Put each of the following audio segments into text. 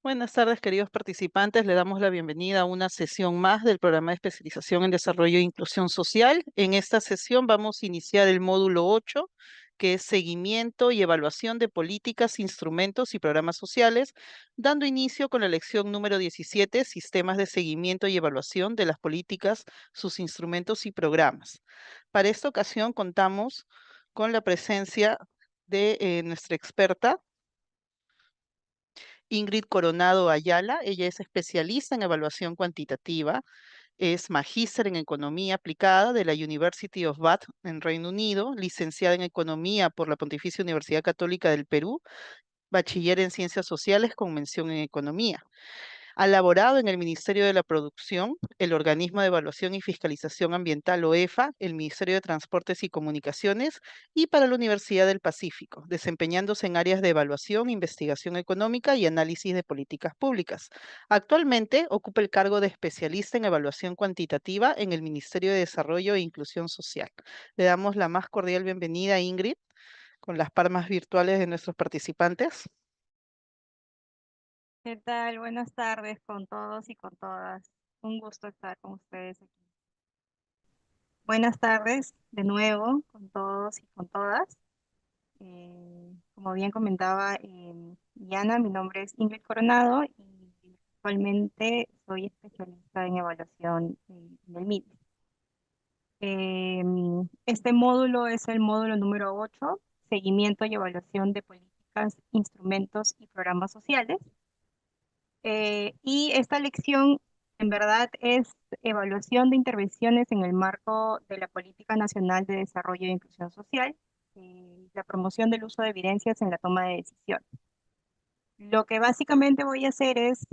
Buenas tardes, queridos participantes. Le damos la bienvenida a una sesión más del programa de especialización en desarrollo e inclusión social. En esta sesión vamos a iniciar el módulo 8, que es seguimiento y evaluación de políticas, instrumentos y programas sociales, dando inicio con la lección número 17, sistemas de seguimiento y evaluación de las políticas, sus instrumentos y programas. Para esta ocasión contamos con la presencia de nuestra experta, Ingrid Coronado Ayala. Ella es especialista en evaluación cuantitativa, es magíster en economía aplicada de la University of Bath en Reino Unido, licenciada en economía por la Pontificia Universidad Católica del Perú, bachiller en ciencias sociales con mención en economía. Ha laborado en el Ministerio de la Producción, el Organismo de Evaluación y Fiscalización Ambiental OEFA, el Ministerio de Transportes y Comunicaciones y para la Universidad del Pacífico, desempeñándose en áreas de evaluación, investigación económica y análisis de políticas públicas. Actualmente ocupa el cargo de especialista en evaluación cuantitativa en el Ministerio de Desarrollo e Inclusión Social. Le damos la más cordial bienvenida a Ingrid con las palmas virtuales de nuestros participantes. ¿Qué tal? Buenas tardes con todos y con todas. Un gusto estar con ustedes aquí. Buenas tardes de nuevo con todos y con todas. Como bien comentaba Diana, mi nombre es Ingrid Coronado y actualmente soy especialista en evaluación en el MIT. Este módulo es el módulo número 8, seguimiento y evaluación de políticas, instrumentos y programas sociales. Y esta lección en verdad es evaluación de intervenciones en el marco de la Política Nacional de Desarrollo e Inclusión Social, la promoción del uso de evidencias en la toma de decisiones. Lo que básicamente voy a hacer es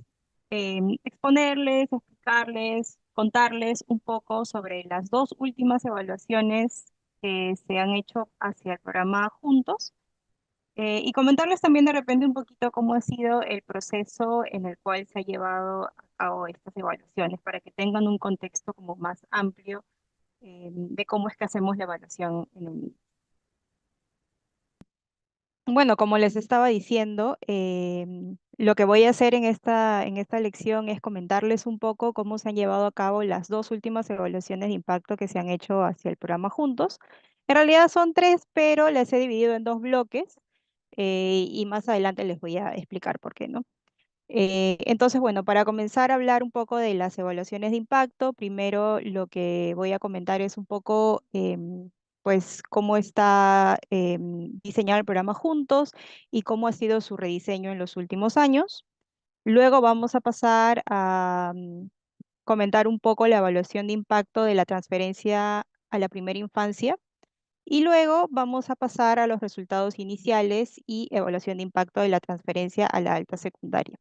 exponerles, explicarles, contarles un poco sobre las dos últimas evaluaciones que se han hecho hacia el programa Juntos y comentarles también de repente un poquito cómo ha sido el proceso en el cual se ha llevado a cabo estas evaluaciones, para que tengan un contexto como más amplio de cómo es que hacemos la evaluación en el MIT. Bueno, como les estaba diciendo, lo que voy a hacer en esta lección es comentarles un poco cómo se han llevado a cabo las dos últimas evaluaciones de impacto que se han hecho hacia el programa Juntos. En realidad son tres, pero las he dividido en dos bloques y más adelante les voy a explicar por qué, ¿no? Entonces, bueno, para comenzar a hablar un poco de las evaluaciones de impacto, primero lo que voy a comentar es un poco, pues, cómo está diseñado el programa Juntos y cómo ha sido su rediseño en los últimos años. Luego vamos a pasar a comentar un poco la evaluación de impacto de la transferencia a la primera infancia. Y luego vamos a pasar a los resultados iniciales y evaluación de impacto de la transferencia a la alta secundaria.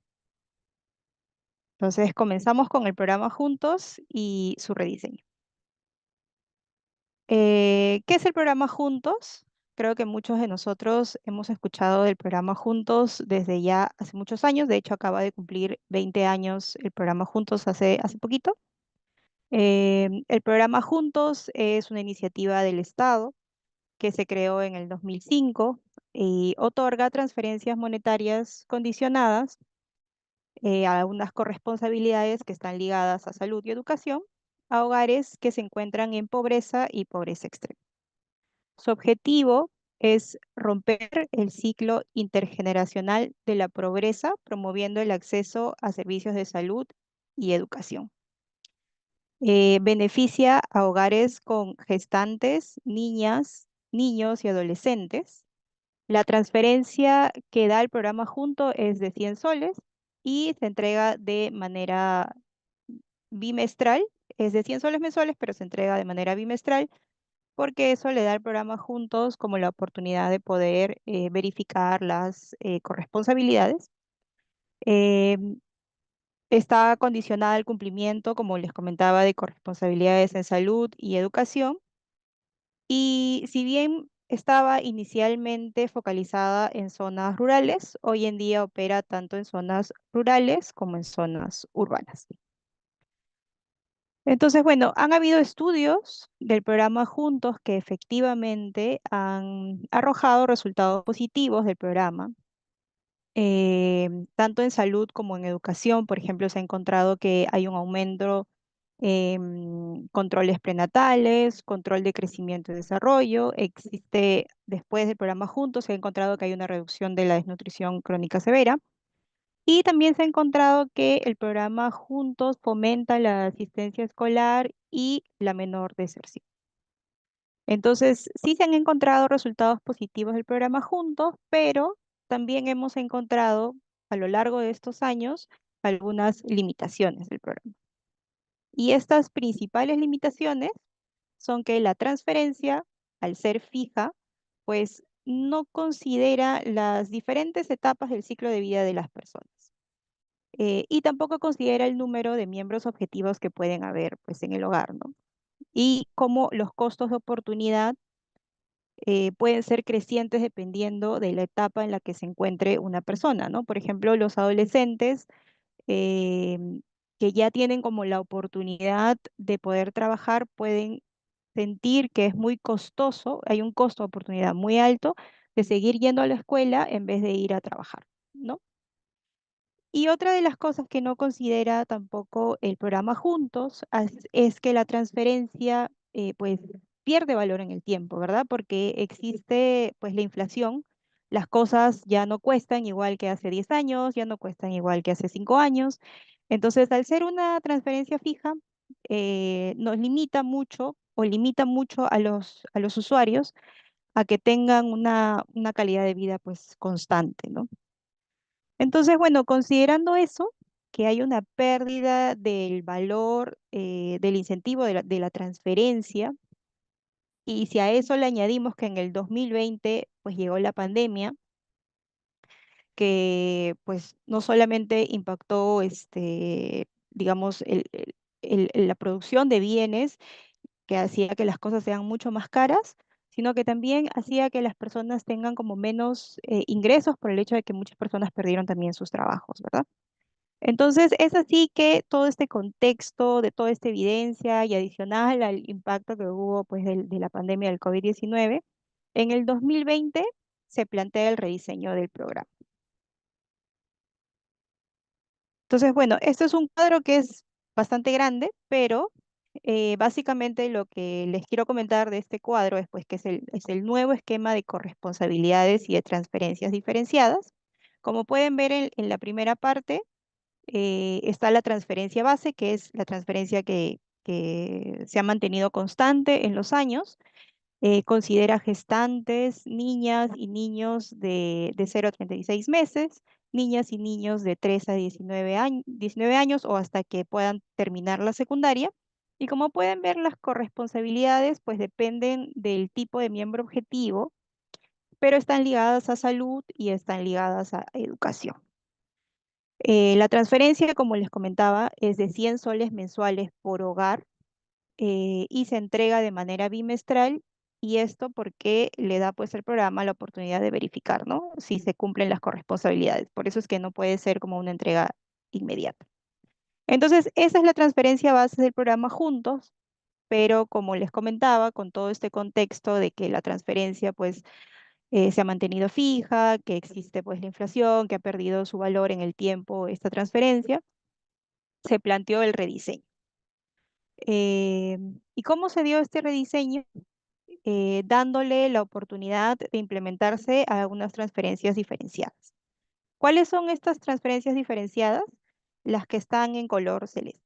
Entonces comenzamos con el programa Juntos y su rediseño. ¿Qué es el programa Juntos? Creo que muchos de nosotros hemos escuchado del programa Juntos desde ya hace muchos años. De hecho, acaba de cumplir 20 años el programa Juntos hace poquito. El programa Juntos es una iniciativa del Estado que se creó en el 2005 y otorga transferencias monetarias condicionadas a unas corresponsabilidades que están ligadas a salud y educación, a hogares que se encuentran en pobreza y pobreza extrema. Su objetivo es romper el ciclo intergeneracional de la pobreza, promoviendo el acceso a servicios de salud y educación. Beneficia a hogares con gestantes, niñas, niños y adolescentes. La transferencia que da el programa Junto es de 100 soles y se entrega de manera bimestral. Es de 100 soles mensuales, pero se entrega de manera bimestral porque eso le da al programa Juntos como la oportunidad de poder verificar las corresponsabilidades. Em, Está condicionada al cumplimiento, como les comentaba, de corresponsabilidades en salud y educación. Y si bien estaba inicialmente focalizada en zonas rurales, hoy en día opera tanto en zonas rurales como en zonas urbanas. Entonces, bueno, han habido estudios del programa Juntos que efectivamente han arrojado resultados positivos del programa. Tanto en salud como en educación. Por ejemplo, se ha encontrado que hay un aumento en controles prenatales, control de crecimiento y desarrollo. Existe, después del programa Juntos, se ha encontrado que hay una reducción de la desnutrición crónica severa. Y también se ha encontrado que el programa Juntos fomenta la asistencia escolar y la menor deserción. Entonces, sí se han encontrado resultados positivos del programa Juntos, pero también hemos encontrado a lo largo de estos años algunas limitaciones del programa. Y estas principales limitaciones son que la transferencia, al ser fija, pues no considera las diferentes etapas del ciclo de vida de las personas. Y tampoco considera el número de miembros objetivos que pueden haber pues, en el hogar, ¿no? Y cómo los costos de oportunidad pueden ser crecientes dependiendo de la etapa en la que se encuentre una persona, ¿no? Por ejemplo, los adolescentes eh, que ya tienen como la oportunidad de poder trabajar pueden sentir que es muy costoso, hay un costo de oportunidad muy alto de seguir yendo a la escuela en vez de ir a trabajar, ¿no? Y otra de las cosas que no considera tampoco el programa Juntos es que la transferencia pues pierde valor en el tiempo, ¿verdad? Porque existe pues la inflación, las cosas ya no cuestan igual que hace 10 años, ya no cuestan igual que hace 5 años. Entonces, al ser una transferencia fija, nos limita mucho o limita mucho a los usuarios a que tengan una calidad de vida pues constante, ¿no? Entonces, bueno, considerando eso, que hay una pérdida del valor del incentivo de la transferencia, y si a eso le añadimos que en el 2020 pues llegó la pandemia, que pues no solamente impactó, digamos, la producción de bienes, que hacía que las cosas sean mucho más caras, sino que también hacía que las personas tengan como menos ingresos por el hecho de que muchas personas perdieron también sus trabajos, ¿verdad? Entonces, es así que todo este contexto, de toda esta evidencia y adicional al impacto que hubo pues, de la pandemia del COVID-19, en el 2020 se plantea el rediseño del programa. Entonces, bueno, esto es un cuadro que es bastante grande, pero básicamente lo que les quiero comentar de este cuadro es pues, que es el nuevo esquema de corresponsabilidades y de transferencias diferenciadas. Como pueden ver en la primera parte, está la transferencia base, que es la transferencia que se ha mantenido constante en los años. Considera gestantes, niñas y niños de 0 a 36 meses, niñas y niños de 3 a 19 años o hasta que puedan terminar la secundaria. Y como pueden ver, las corresponsabilidades pues dependen del tipo de miembro objetivo, pero están ligadas a salud y están ligadas a educación. La transferencia, como les comentaba, es de 100 soles mensuales por hogar y se entrega de manera bimestral y esto porque le da pues el programa la oportunidad de verificar, ¿no? Si se cumplen las corresponsabilidades. Por eso es que no puede ser como una entrega inmediata. Entonces, esa es la transferencia base del programa Juntos, pero como les comentaba, con todo este contexto de que la transferencia pues se ha mantenido fija, que existe pues la inflación, que ha perdido su valor en el tiempo esta transferencia, se planteó el rediseño. ¿Y cómo se dio este rediseño? Dándole la oportunidad de implementarse a algunas transferencias diferenciadas. ¿Cuáles son estas transferencias diferenciadas? Las que están en color celeste.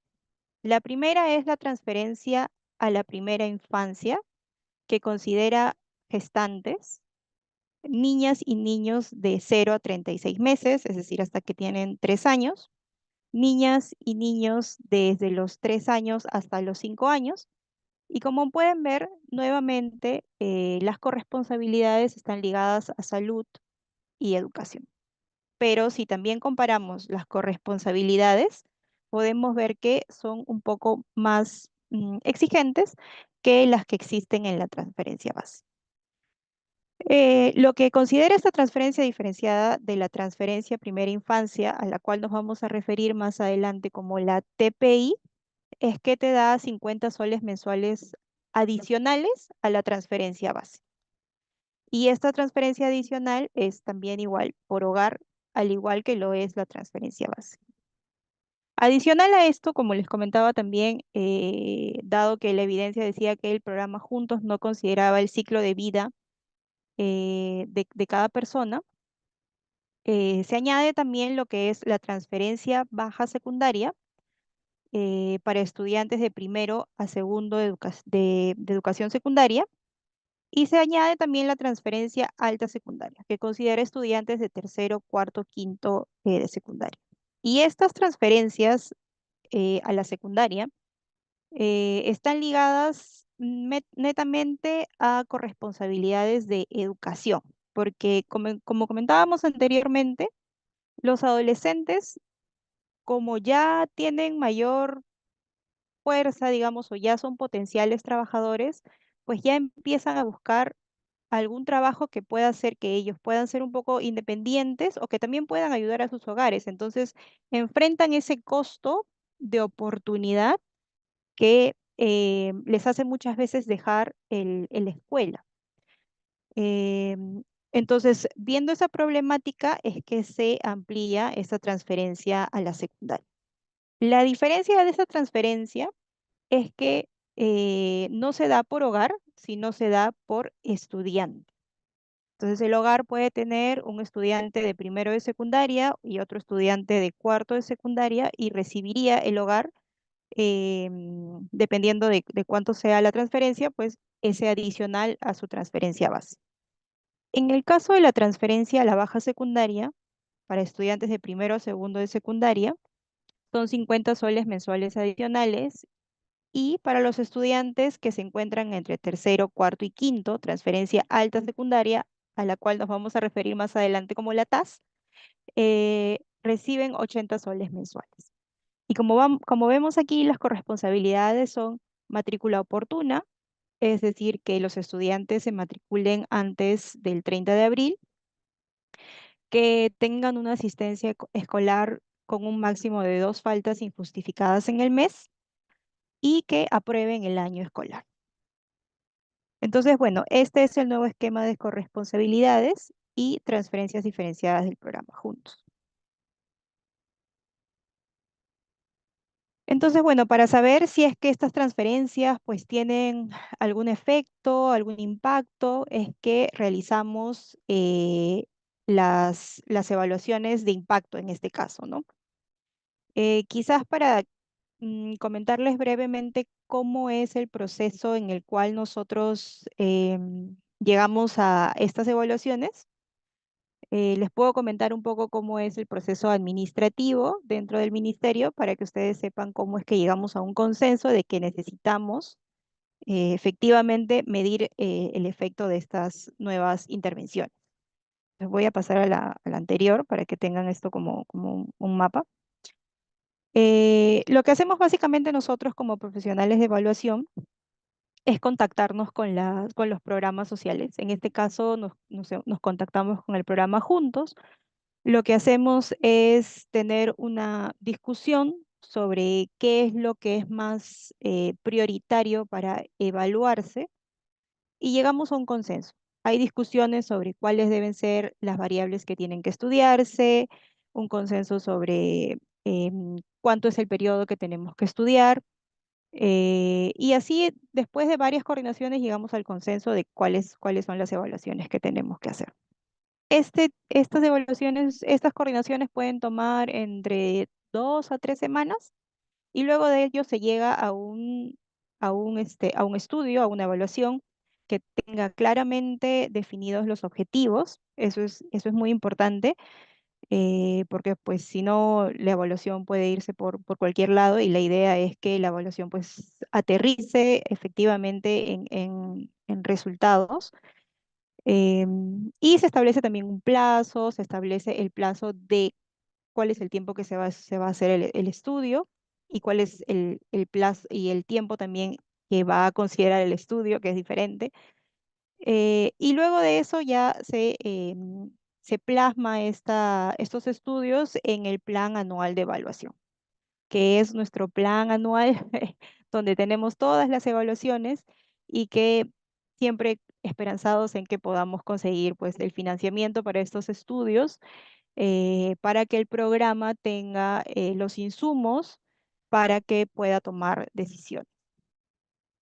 La primera es la transferencia a la primera infancia, que considera gestantes, niñas y niños de 0 a 36 meses, es decir, hasta que tienen 3 años, niñas y niños desde los 3 años hasta los 5 años. Y como pueden ver, nuevamente las corresponsabilidades están ligadas a salud y educación. Pero si también comparamos las corresponsabilidades, podemos ver que son un poco más exigentes que las que existen en la transferencia base. Lo que considera esta transferencia diferenciada de la transferencia primera infancia, a la cual nos vamos a referir más adelante como la TPI, es que te da 50 soles mensuales adicionales a la transferencia base. Y esta transferencia adicional es también igual por hogar al igual que lo es la transferencia base. Adicional a esto, como les comentaba también, dado que la evidencia decía que el programa Juntos no consideraba el ciclo de vida de cada persona, se añade también lo que es la transferencia baja secundaria para estudiantes de primero a segundo de educación secundaria, y se añade también la transferencia alta secundaria, que considera estudiantes de tercero, cuarto, quinto de secundaria. Y estas transferencias a la secundaria están ligadas netamente a corresponsabilidades de educación, porque como comentábamos anteriormente, los adolescentes, como ya tienen mayor fuerza, digamos, o ya son potenciales trabajadores, pues ya empiezan a buscar algún trabajo que pueda hacer que ellos puedan ser un poco independientes o que también puedan ayudar a sus hogares. Entonces, enfrentan ese costo de oportunidad que les hace muchas veces dejar la escuela. Entonces, viendo esa problemática es que se amplía esa transferencia a la secundaria. La diferencia de esa transferencia es que no se da por hogar, sino se da por estudiante. Entonces, el hogar puede tener un estudiante de primero de secundaria y otro estudiante de cuarto de secundaria, y recibiría el hogar, dependiendo de cuánto sea la transferencia, pues ese adicional a su transferencia base. En el caso de la transferencia a la baja secundaria, para estudiantes de primero o segundo de secundaria, son 50 soles mensuales adicionales, y para los estudiantes que se encuentran entre tercero, cuarto y quinto, transferencia alta secundaria, a la cual nos vamos a referir más adelante como la TAS, reciben 80 soles mensuales. Y como vemos aquí, las corresponsabilidades son matrícula oportuna, es decir, que los estudiantes se matriculen antes del 30 de abril, que tengan una asistencia escolar con un máximo de 2 faltas injustificadas en el mes, y que aprueben el año escolar. Entonces, bueno, este es el nuevo esquema de corresponsabilidades y transferencias diferenciadas del programa Juntos. Entonces, bueno, para saber si es que estas transferencias pues tienen algún efecto, algún impacto, es que realizamos las evaluaciones de impacto en este caso, ¿no? Quizás para comentarles brevemente cómo es el proceso en el cual nosotros llegamos a estas evaluaciones. Les puedo comentar un poco cómo es el proceso administrativo dentro del ministerio, para que ustedes sepan cómo es que llegamos a un consenso de que necesitamos efectivamente medir el efecto de estas nuevas intervenciones. Les voy a pasar a la anterior para que tengan esto como un mapa. Lo que hacemos básicamente nosotros como profesionales de evaluación es contactarnos con los programas sociales. En este caso nos contactamos con el programa Juntos. Lo que hacemos es tener una discusión sobre qué es lo que es más prioritario para evaluarse, y llegamos a un consenso. Hay discusiones sobre cuáles deben ser las variables que tienen que estudiarse, un consenso sobre cuánto es el periodo que tenemos que estudiar, y así, después de varias coordinaciones, llegamos al consenso de cuáles son las evaluaciones que tenemos que hacer. Estas evaluaciones, estas coordinaciones pueden tomar entre 2 a 3 semanas, y luego de ello se llega a un estudio, a una evaluación que tenga claramente definidos los objetivos. Eso es muy importante, porque pues si no, la evaluación puede irse por cualquier lado, y la idea es que la evaluación pues aterrice efectivamente en resultados. Y se establece también un plazo, se establece el plazo de cuál es el tiempo que se va a hacer el estudio, y cuál es el plazo y el tiempo también que va a considerar el estudio, que es diferente. Y luego de eso ya se plasma estos estudios en el plan anual de evaluación, que es nuestro plan anual donde tenemos todas las evaluaciones, y que siempre esperanzados en que podamos conseguir pues el financiamiento para estos estudios, para que el programa tenga los insumos para que pueda tomar decisiones.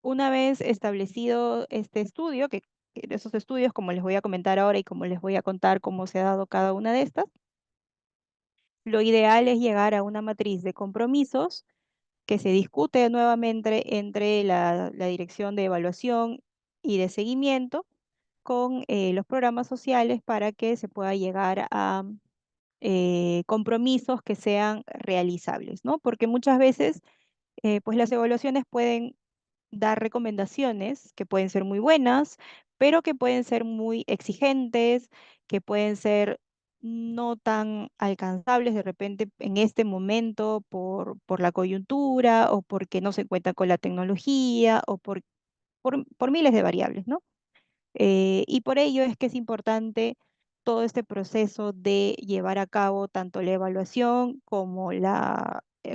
Una vez establecido este estudio, que de esos estudios, como les voy a comentar ahora y como les voy a contar cómo se ha dado cada una de estas, lo ideal es llegar a una matriz de compromisos que se discute nuevamente entre la dirección de evaluación y de seguimiento con los programas sociales para que se pueda llegar a compromisos que sean realizables, ¿no? Porque muchas veces, pues las evaluaciones pueden dar recomendaciones que pueden ser muy buenas, pero que pueden ser muy exigentes, que pueden ser no tan alcanzables de repente en este momento por la coyuntura o porque no se cuenta con la tecnología o por miles de variables, ¿no? Y por ello es que es importante todo este proceso de llevar a cabo tanto la evaluación como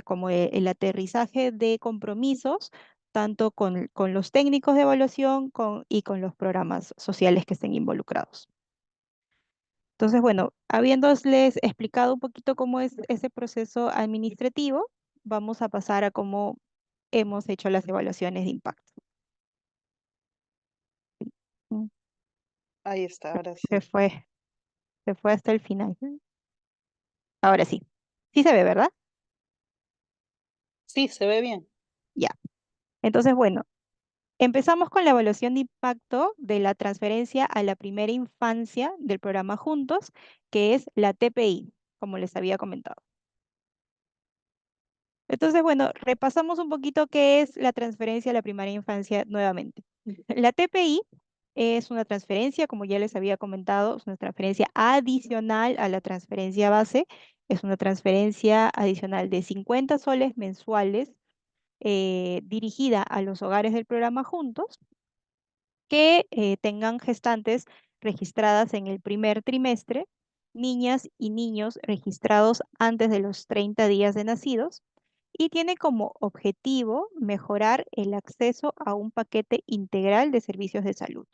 como el aterrizaje de compromisos, tanto con los técnicos de evaluación y con los programas sociales que estén involucrados. Entonces, bueno, habiéndoles explicado un poquito cómo es ese proceso administrativo, vamos a pasar a cómo hemos hecho las evaluaciones de impacto. Mm, Ahí está, ahora Se sí. fue, se fue hasta el final. Ahora sí. Sí se ve, ¿verdad? Sí, se ve bien. Ya. Entonces, bueno, empezamos con la evaluación de impacto de la transferencia a la primera infancia del programa Juntos, que es la TPI, como les había comentado. Entonces, bueno, repasamos un poquito qué es la transferencia a la primera infancia nuevamente. La TPI es una transferencia, como ya les había comentado, es una transferencia adicional a la transferencia base. Es una transferencia adicional de 50 soles mensuales dirigida a los hogares del programa Juntos que tengan gestantes registradas en el primer trimestre, niñas y niños registrados antes de los 30 días de nacidos, y tiene como objetivo mejorar el acceso a un paquete integral de servicios de salud.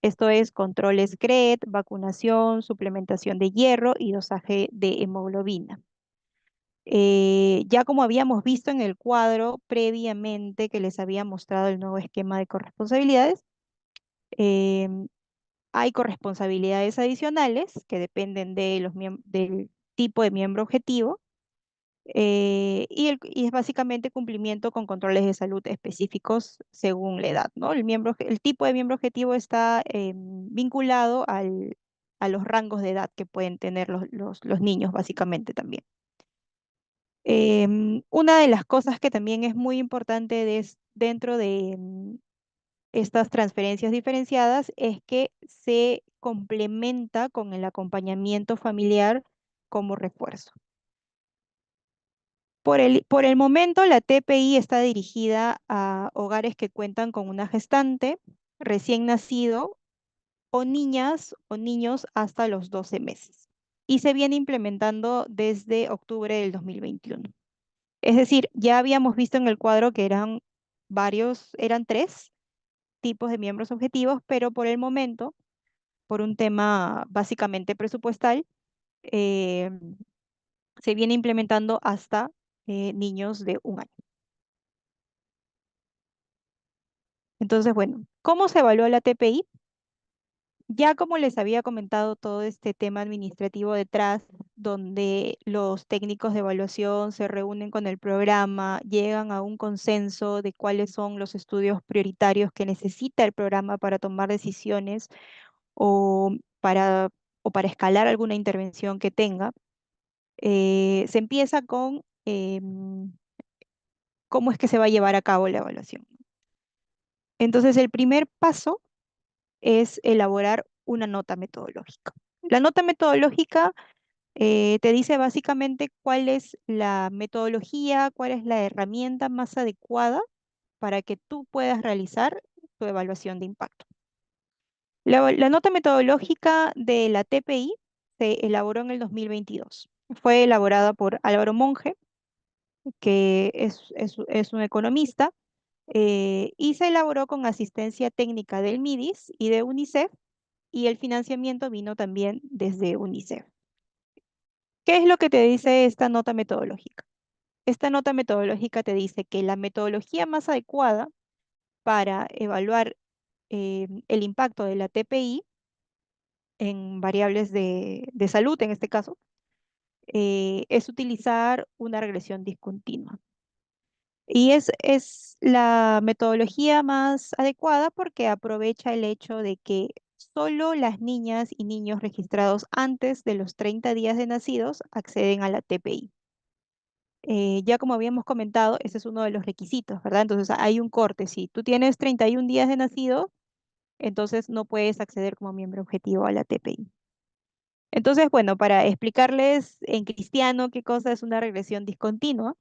Esto es controles CRED, vacunación, suplementación de hierro y dosaje de hemoglobina. Ya como habíamos visto en el cuadro previamente que les había mostrado el nuevo esquema de corresponsabilidades, em, hay corresponsabilidades adicionales que dependen de del tipo de miembro objetivo y es básicamente cumplimiento con controles de salud específicos según la edad, ¿no? El tipo de miembro objetivo está vinculado a los rangos de edad que pueden tener los niños, básicamente también. Una de las cosas que también es muy importante dentro de estas transferencias diferenciadas es que se complementa con el acompañamiento familiar como refuerzo. Por el momento, la TPI está dirigida a hogares que cuentan con una gestante recién nacido o niñas o niños hasta los 12 meses. Y se viene implementando desde octubre del 2021. Es decir, ya habíamos visto en el cuadro que eran tres tipos de miembros objetivos, pero por el momento, por un tema básicamente presupuestal, eh, se viene implementando hasta niños de 1 año. Entonces, bueno, ¿cómo se evaluó la TPI? Ya como les había comentado todo este tema administrativo detrás, donde los técnicos de evaluación se reúnen con el programa, llegan a un consenso de cuáles son los estudios prioritarios que necesita el programa para tomar decisiones o para, o para escalar alguna intervención que tenga. Se empieza con cómo es que se va a llevar a cabo la evaluación. Entonces, el primer paso es elaborar una nota metodológica. La nota metodológica te dice básicamente cuál es la metodología, cuál es la herramienta más adecuada para que tú puedas realizar tu evaluación de impacto. La nota metodológica de la TPI se elaboró en el 2022. Fue elaborada por Álvaro Monge, que es un economista, y se elaboró con asistencia técnica del MIDIS y de UNICEF, y el financiamiento vino también desde UNICEF. ¿Qué es lo que te dice esta nota metodológica? Esta nota metodológica te dice que la metodología más adecuada para evaluar el impacto de la TPI en variables de salud, en este caso, es utilizar una regresión discontinua. Y es la metodología más adecuada porque aprovecha el hecho de que solo las niñas y niños registrados antes de los 30 días de nacidos acceden a la TPI. Ya como habíamos comentado, ese es uno de los requisitos, ¿verdad? Entonces hay un corte. Si tú tienes 31 días de nacido, entonces no puedes acceder como miembro objetivo a la TPI. Entonces, bueno, para explicarles en cristiano qué cosa es una regresión discontinua,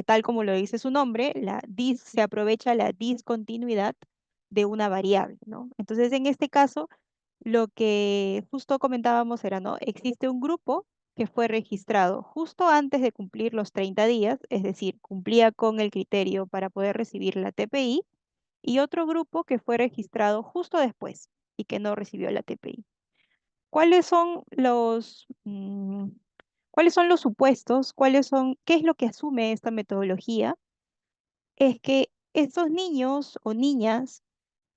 tal como lo dice su nombre, se aprovecha la discontinuidad de una variable, ¿no? Entonces, en este caso, lo que justo comentábamos era, ¿no? Existe un grupo que fue registrado justo antes de cumplir los 30 días, es decir, cumplía con el criterio para poder recibir la TPI, y otro grupo que fue registrado justo después y que no recibió la TPI. ¿Cuáles son cuáles son los supuestos? ¿Qué es lo que asume esta metodología? Es que esos niños o niñas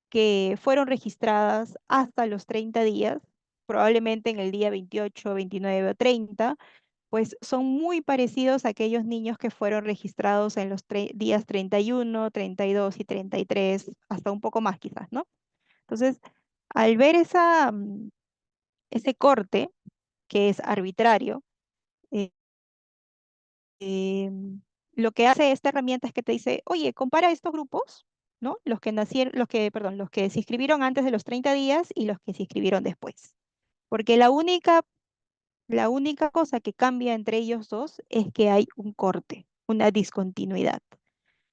que fueron registradas hasta los 30 días, probablemente en el día 28, 29 o 30, pues son muy parecidos a aquellos niños que fueron registrados en los días 31, 32 y 33, hasta un poco más quizás, ¿no? Entonces, al ver ese corte, que es arbitrario, eh, lo que hace esta herramienta es que te dice, oye, compara estos grupos, ¿no? Los que se inscribieron antes de los 30 días y los que se inscribieron después. Porque la única cosa que cambia entre ellos dos es que hay un corte, una discontinuidad.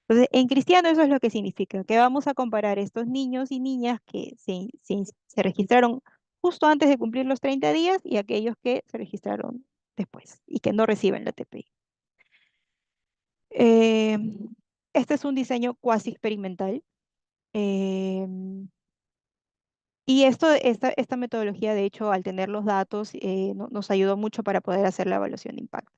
Entonces, en cristiano eso es lo que significa, que vamos a comparar estos niños y niñas que se registraron justo antes de cumplir los 30 días y aquellos que se registraron después y que no reciben la TPI. Eh, este es un diseño cuasi experimental. eh, y esta metodología, de hecho, al tener los datos, nos ayudó mucho para poder hacer la evaluación de impacto.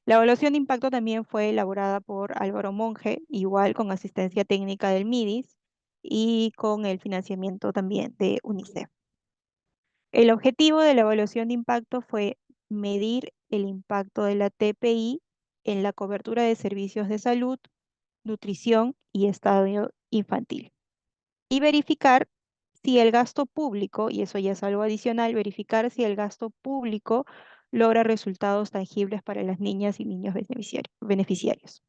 La evaluación de impacto también fue elaborada por Álvaro Monge, igual con asistencia técnica del MIDIS y con el financiamiento también de UNICEF. El objetivo de la evaluación de impacto fue medir el impacto de la TPI en la cobertura de servicios de salud, nutrición y estado infantil. Y verificar si el gasto público, y eso ya es algo adicional, verificar si el gasto público logra resultados tangibles para las niñas y niños beneficiarios.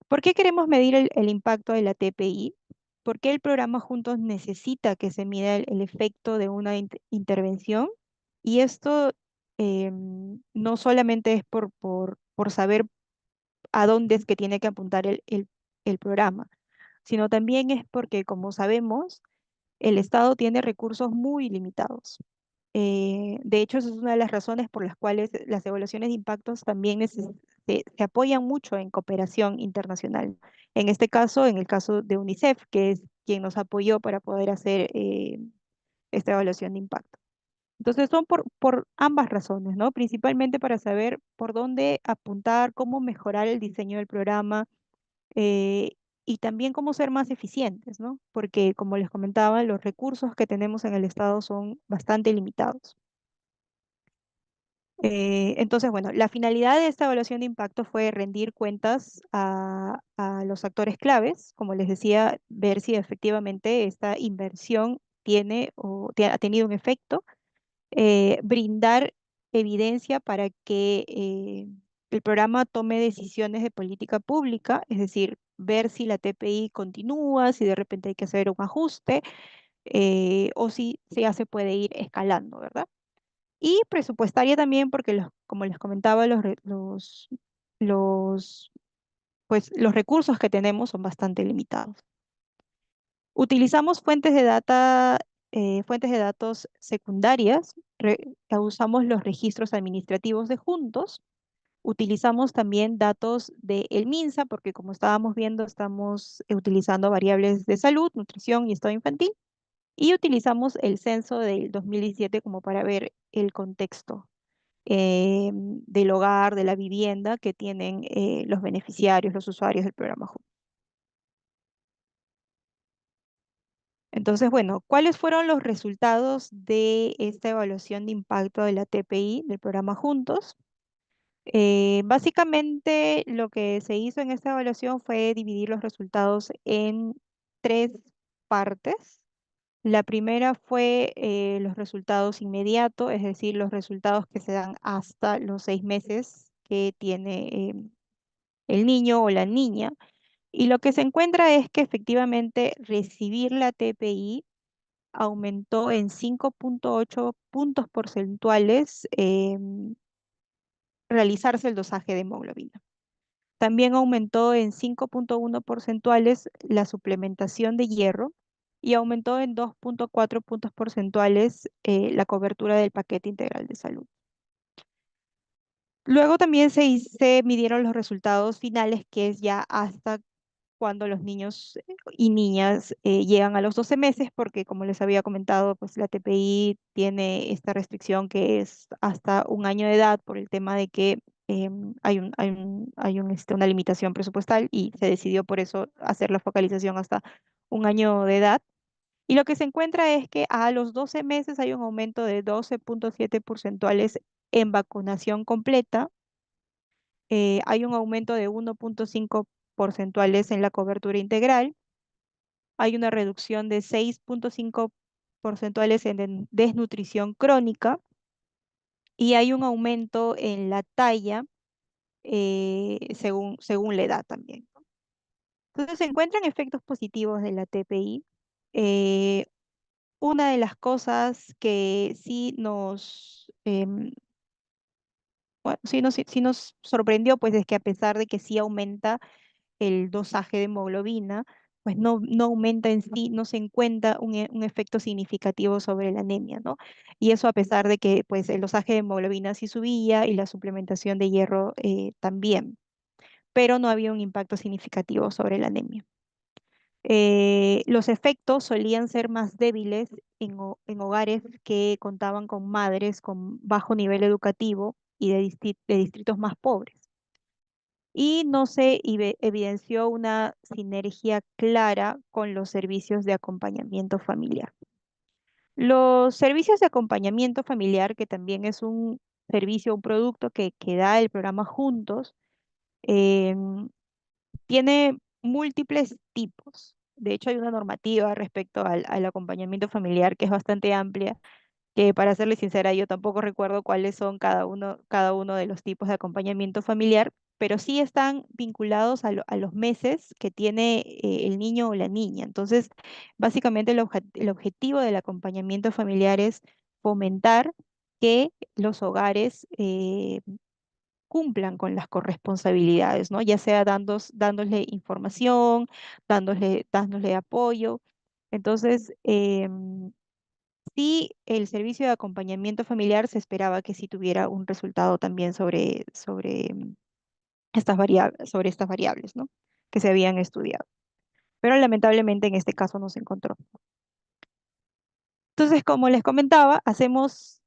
¿Por qué queremos medir el impacto de la TPI? ¿Por qué el programa Juntos necesita que se mida el efecto de una intervención? Y esto no solamente es por saber a dónde es que tiene que apuntar el programa, sino también es porque, como sabemos, el Estado tiene recursos muy limitados. De hecho, esa es una de las razones por las cuales las evaluaciones de impactos también se apoyan mucho en cooperación internacional. En este caso, en el caso de UNICEF, que es quien nos apoyó para poder hacer esta evaluación de impacto. Entonces, son por ambas razones, ¿no? Principalmente para saber por dónde apuntar, cómo mejorar el diseño del programa, eh, y también cómo ser más eficientes, ¿no? Porque, como les comentaba, los recursos que tenemos en el Estado son bastante limitados. Entonces, bueno, la finalidad de esta evaluación de impacto fue rendir cuentas a los actores claves, como les decía, ver si efectivamente esta inversión ha tenido un efecto, brindar evidencia para que el programa tome decisiones de política pública, es decir, ver si la TPI continúa, si de repente hay que hacer un ajuste, o si ya se puede ir escalando, ¿verdad? Y presupuestaria también, porque como les comentaba, los, los recursos que tenemos son bastante limitados. Utilizamos fuentes de datos secundarias, usamos los registros administrativos de Juntos, utilizamos también datos de el MINSA, porque como estábamos viendo, estamos utilizando variables de salud, nutrición y estado infantil, y utilizamos el censo del 2017 como para ver el contexto. del hogar, de la vivienda que tienen los beneficiarios, los usuarios del programa Juntos. Entonces, bueno, ¿cuáles fueron los resultados de esta evaluación de impacto de la TPI del programa Juntos? Básicamente lo que se hizo en esta evaluación fue dividir los resultados en tres partes. La primera fue los resultados inmediatos, es decir, los resultados que se dan hasta los 6 meses que tiene el niño o la niña. Y lo que se encuentra es que efectivamente recibir la TPI aumentó en 5,8 puntos porcentuales realizarse el dosaje de hemoglobina. También aumentó en 5,1 porcentuales la suplementación de hierro y aumentó en 2,4 puntos porcentuales la cobertura del paquete integral de salud. Luego también se midieron los resultados finales, que es ya hasta cuando los niños y niñas llegan a los 12 meses, porque como les había comentado, pues la TPI tiene esta restricción que es hasta un año de edad por el tema de que una limitación presupuestal y se decidió por eso hacer la focalización hasta un año de edad. Y lo que se encuentra es que a los 12 meses hay un aumento de 12,7 porcentuales en vacunación completa, hay un aumento de 1,5 porcentuales en la cobertura integral, hay una reducción de 6,5 porcentuales en desnutrición crónica y hay un aumento en la talla según la edad también. Entonces se encuentran efectos positivos de la TPI. Eh, una de las cosas que bueno, sí nos sorprendió, pues es que a pesar de que sí aumenta el dosaje de hemoglobina, pues no aumenta en sí, no se encuentra un efecto significativo sobre la anemia, ¿no? Y eso a pesar de que pues el dosaje de hemoglobina sí subía y la suplementación de hierro también, pero no había un impacto significativo sobre la anemia. Los efectos solían ser más débiles en hogares que contaban con madres con bajo nivel educativo y de distritos más pobres y no se evidenció una sinergia clara con los servicios de acompañamiento familiar. Los servicios de acompañamiento familiar, que también es un servicio, un producto que da el programa Juntos, em, tiene múltiples tipos. De hecho, hay una normativa respecto al acompañamiento familiar que es bastante amplia, que para serle sincera, yo tampoco recuerdo cuáles son cada uno de los tipos de acompañamiento familiar, pero sí están vinculados a los meses que tiene el niño o la niña. Entonces, básicamente el objetivo del acompañamiento familiar es fomentar que los hogares cumplan con las corresponsabilidades, ¿no? Ya sea dándole información, dándole apoyo. Entonces, sí, el servicio de acompañamiento familiar se esperaba que sí tuviera un resultado también sobre estas variables, ¿no? Que se habían estudiado. Pero lamentablemente en este caso no se encontró. Entonces, como les comentaba, hacemos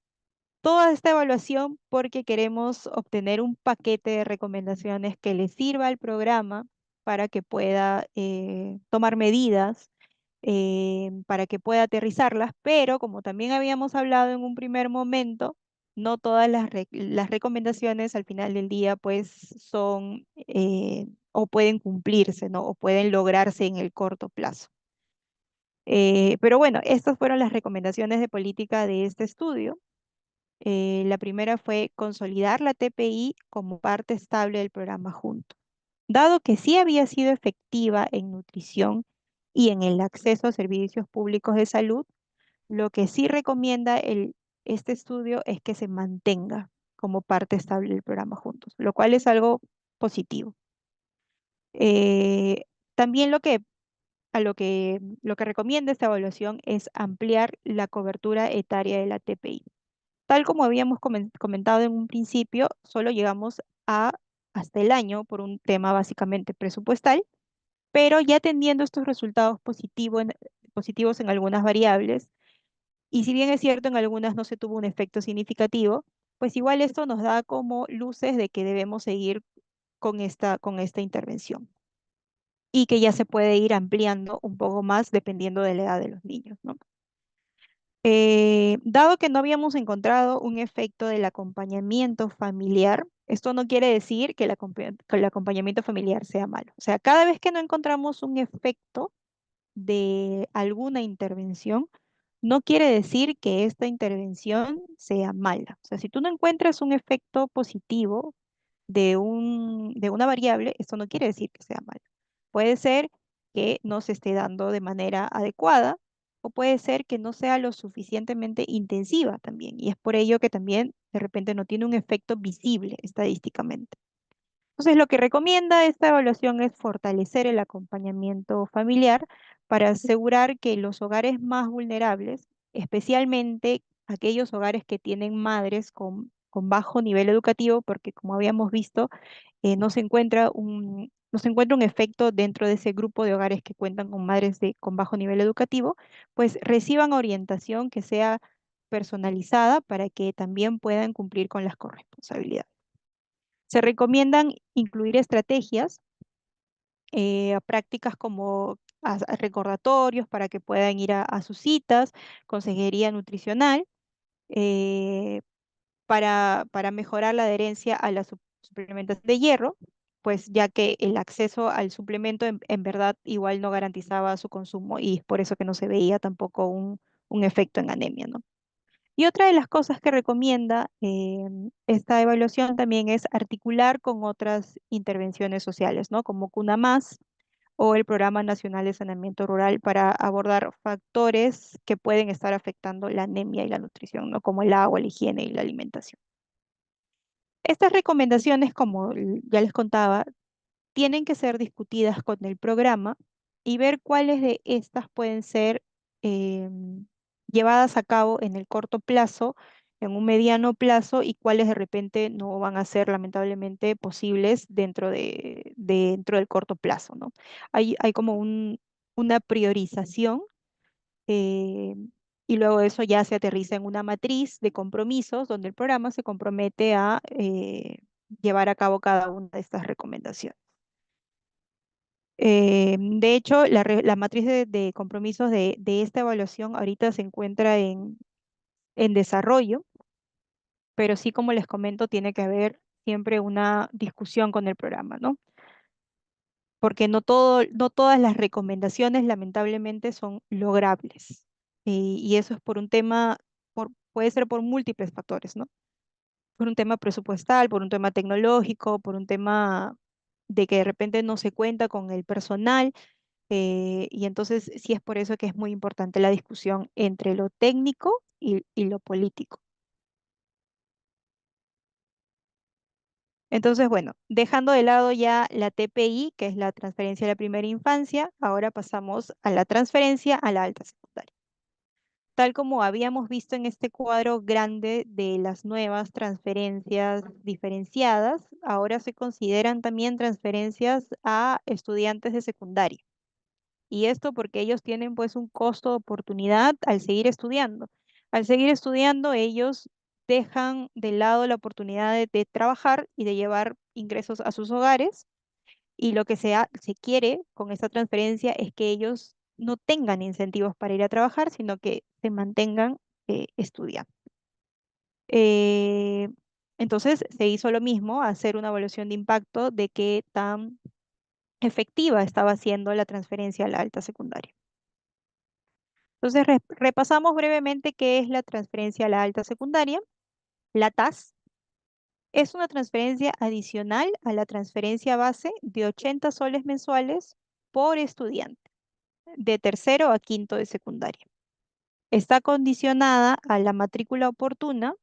toda esta evaluación porque queremos obtener un paquete de recomendaciones que le sirva al programa para que pueda tomar medidas, para que pueda aterrizarlas, pero como también habíamos hablado en un primer momento, no todas las recomendaciones al final del día pues son o pueden cumplirse, ¿no? O pueden lograrse en el corto plazo. Pero bueno, estas fueron las recomendaciones de política de este estudio. La primera fue consolidar la TPI como parte estable del programa Junto. Dado que sí había sido efectiva en nutrición y en el acceso a servicios públicos de salud, lo que sí recomienda este estudio es que se mantenga como parte estable del programa Juntos, lo cual es algo positivo. Eh, también lo que recomienda esta evaluación es ampliar la cobertura etaria de la TPI. Tal como habíamos comentado en un principio, solo llegamos hasta el año por un tema básicamente presupuestal, pero ya teniendo estos resultados positivos en algunas variables, y si bien es cierto, en algunas no se tuvo un efecto significativo, pues igual esto nos da como luces de que debemos seguir con esta intervención y que ya se puede ir ampliando un poco más dependiendo de la edad de los niños, ¿no? Dado que no habíamos encontrado un efecto del acompañamiento familiar, esto no quiere decir que que el acompañamiento familiar sea malo. O sea, cada vez que no encontramos un efecto de alguna intervención, no quiere decir que esta intervención sea mala. O sea, si tú no encuentras un efecto positivo de una variable, esto no quiere decir que sea malo. Puede ser que no se esté dando de manera adecuada o puede ser que no sea lo suficientemente intensiva también. Y es por ello que también de repente no tiene un efecto visible estadísticamente. Entonces, lo que recomienda esta evaluación es fortalecer el acompañamiento familiar para asegurar que los hogares más vulnerables, especialmente aquellos hogares que tienen madres con bajo nivel educativo, porque como habíamos visto, no se encuentra un efecto dentro de ese grupo de hogares que cuentan con madres con bajo nivel educativo, pues reciban orientación que sea personalizada para que también puedan cumplir con las corresponsabilidades. Se recomiendan incluir estrategias, prácticas como recordatorios para que puedan ir a sus citas, consejería nutricional, eh, para mejorar la adherencia a la suplementación de hierro, pues ya que el acceso al suplemento en verdad igual no garantizaba su consumo y es por eso que no se veía tampoco un efecto en anemia, ¿no? Y otra de las cosas que recomienda esta evaluación también es articular con otras intervenciones sociales, ¿no? Como Cuna Más o el Programa Nacional de Saneamiento Rural para abordar factores que pueden estar afectando la anemia y la nutrición, ¿no? Como el agua, la higiene y la alimentación. Estas recomendaciones, como ya les contaba, tienen que ser discutidas con el programa y ver cuáles de estas pueden ser llevadas a cabo en el corto plazo, en un mediano plazo y cuáles de repente no van a ser lamentablemente posibles dentro del corto plazo, ¿no? Hay como una priorización eh, y luego eso ya se aterriza en una matriz de compromisos donde el programa se compromete a llevar a cabo cada una de estas recomendaciones. De hecho, la matriz de compromisos de esta evaluación ahorita se encuentra en desarrollo, pero sí, como les comento, tiene que haber siempre una discusión con el programa, ¿no? Porque no todas las recomendaciones lamentablemente son logrables. Y eso es por un tema, puede ser por múltiples factores, ¿no? Por un tema presupuestal, por un tema tecnológico, por un tema de que de repente no se cuenta con el personal. Y entonces sí es por eso que es muy importante la discusión entre lo técnico y lo político. Entonces, bueno, dejando de lado ya la TPI, que es la transferencia a la primera infancia, ahora pasamos a la transferencia a la alta secundaria. Tal como habíamos visto en este cuadro grande de las nuevas transferencias diferenciadas, ahora se consideran también transferencias a estudiantes de secundaria. Y esto porque ellos tienen pues un costo de oportunidad al seguir estudiando. Al seguir estudiando, ellos dejan de lado la oportunidad de trabajar y de llevar ingresos a sus hogares. Y lo que se quiere con esta transferencia es que ellos no tengan incentivos para ir a trabajar, sino que se mantengan estudiando. Eh, entonces se hizo lo mismo, hacer una evaluación de impacto de qué tan efectiva estaba siendo la transferencia a la alta secundaria. Entonces, repasamos brevemente qué es la transferencia a la alta secundaria. La TAS es una transferencia adicional a la transferencia base de 80 soles mensuales por estudiante, de tercero a quinto de secundaria. Está condicionada a la matrícula oportuna,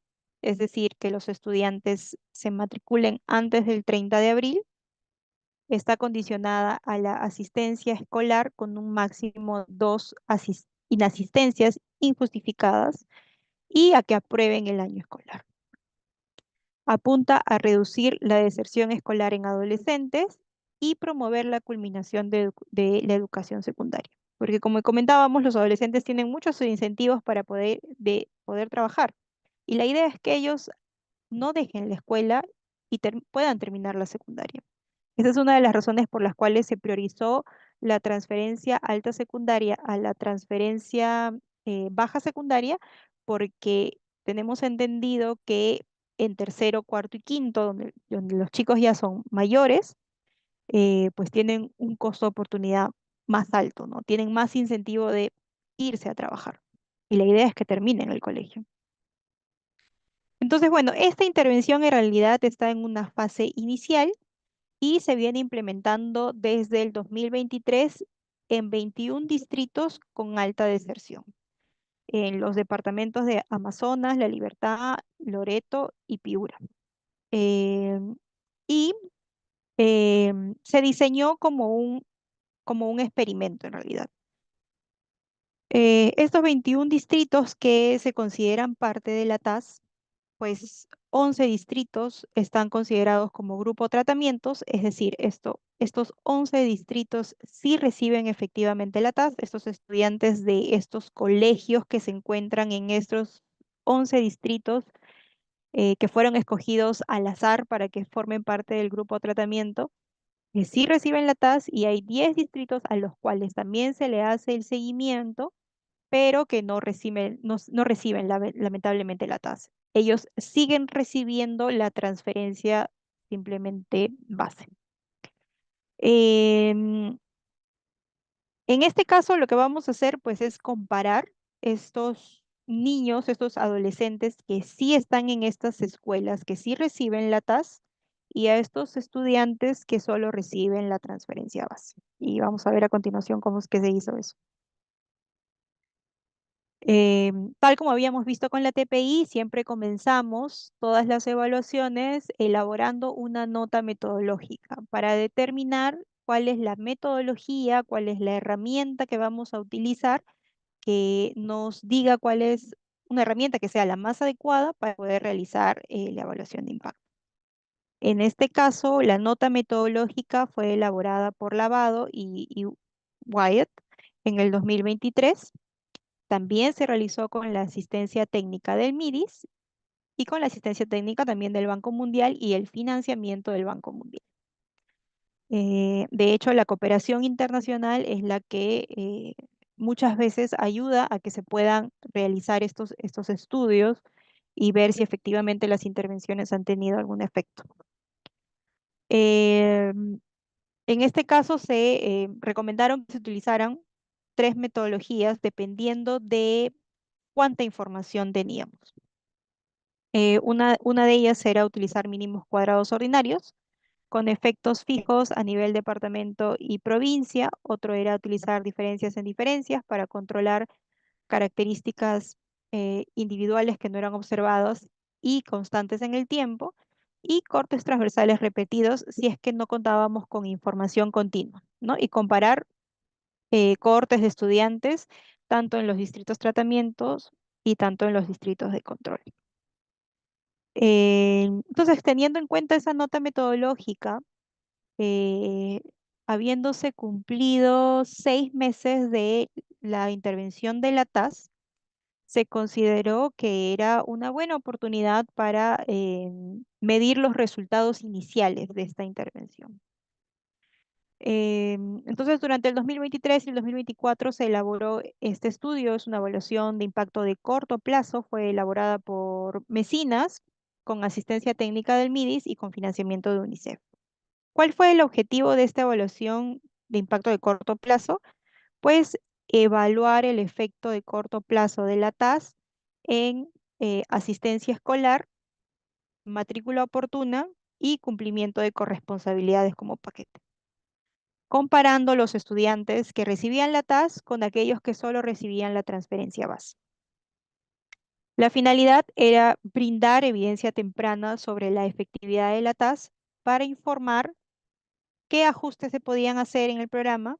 es decir, que los estudiantes se matriculen antes del 30 de abril. Está condicionada a la asistencia escolar con un máximo de 2 inasistencias injustificadas y a que aprueben el año escolar. Apunta a reducir la deserción escolar en adolescentes y promover la culminación de la educación secundaria. Porque como comentábamos, los adolescentes tienen muchos incentivos para poder trabajar. Y la idea es que ellos no dejen la escuela y puedan terminar la secundaria. Esa es una de las razones por las cuales se priorizó la transferencia alta secundaria a la transferencia baja secundaria, porque tenemos entendido que en tercero, cuarto y quinto, donde los chicos ya son mayores, pues tienen un costo de oportunidad más alto, ¿no? Tienen más incentivo de irse a trabajar. Y la idea es que terminen el colegio. Entonces, bueno, esta intervención en realidad está en una fase inicial y se viene implementando desde el 2023 en 21 distritos con alta deserción, en los departamentos de Amazonas, La Libertad, Loreto y Piura. Em, y se diseñó como un experimento en realidad. Estos 21 distritos que se consideran parte de la TAS, pues 11 distritos están considerados como grupo tratamientos, es decir, estos 11 distritos sí reciben efectivamente la TAS. Estos estudiantes de estos colegios que se encuentran en estos 11 distritos que fueron escogidos al azar para que formen parte del grupo tratamiento, que sí reciben la TAS, y hay 10 distritos a los cuales también se le hace el seguimiento pero que no reciben lamentablemente la tasa. Ellos siguen recibiendo la transferencia simplemente base. Em, en este caso, lo que vamos a hacer pues es comparar estos niños, estos adolescentes que sí están en estas escuelas, que sí reciben la TAS, y a estos estudiantes que solo reciben la transferencia base. Y vamos a ver a continuación cómo es que se hizo eso. Tal como habíamos visto con la TPI, siempre comenzamos todas las evaluaciones elaborando una nota metodológica para determinar cuál es la metodología, cuál es la herramienta que vamos a utilizar, que nos diga cuál es una herramienta que sea la más adecuada para poder realizar la evaluación de impacto. En este caso, la nota metodológica fue elaborada por Lavado y Wyatt en el 2023. También se realizó con la asistencia técnica del MIDIS y con la asistencia técnica también del Banco Mundial y el financiamiento del Banco Mundial. De hecho, la cooperación internacional es la que muchas veces ayuda a que se puedan realizar estos estudios y ver si efectivamente las intervenciones han tenido algún efecto. Eh, en este caso se recomendaron que se utilizaran 3 metodologías dependiendo de cuánta información teníamos. Una de ellas era utilizar mínimos cuadrados ordinarios con efectos fijos a nivel departamento y provincia. Otro era utilizar diferencias en diferencias para controlar características individuales que no eran observadas y constantes en el tiempo. Y cortes transversales repetidos si es que no contábamos con información continua, ¿no? Y comparar cohortes de estudiantes tanto en los distritos tratamientos y tanto en los distritos de control. Entonces, teniendo en cuenta esa nota metodológica, eh, habiéndose cumplido 6 meses de la intervención de la TAS, se consideró que era una buena oportunidad para medir los resultados iniciales de esta intervención. Entonces, durante el 2023 y el 2024 se elaboró este estudio. Es una evaluación de impacto de corto plazo. Fue elaborada por Mesinas, con asistencia técnica del MIDIS y con financiamiento de UNICEF. ¿Cuál fue el objetivo de esta evaluación de impacto de corto plazo? Pues evaluar el efecto de corto plazo de la TAS en asistencia escolar, matrícula oportuna y cumplimiento de corresponsabilidades como paquete, comparando los estudiantes que recibían la TAS con aquellos que solo recibían la transferencia base. La finalidad era brindar evidencia temprana sobre la efectividad de la TAS para informar qué ajustes se podían hacer en el programa,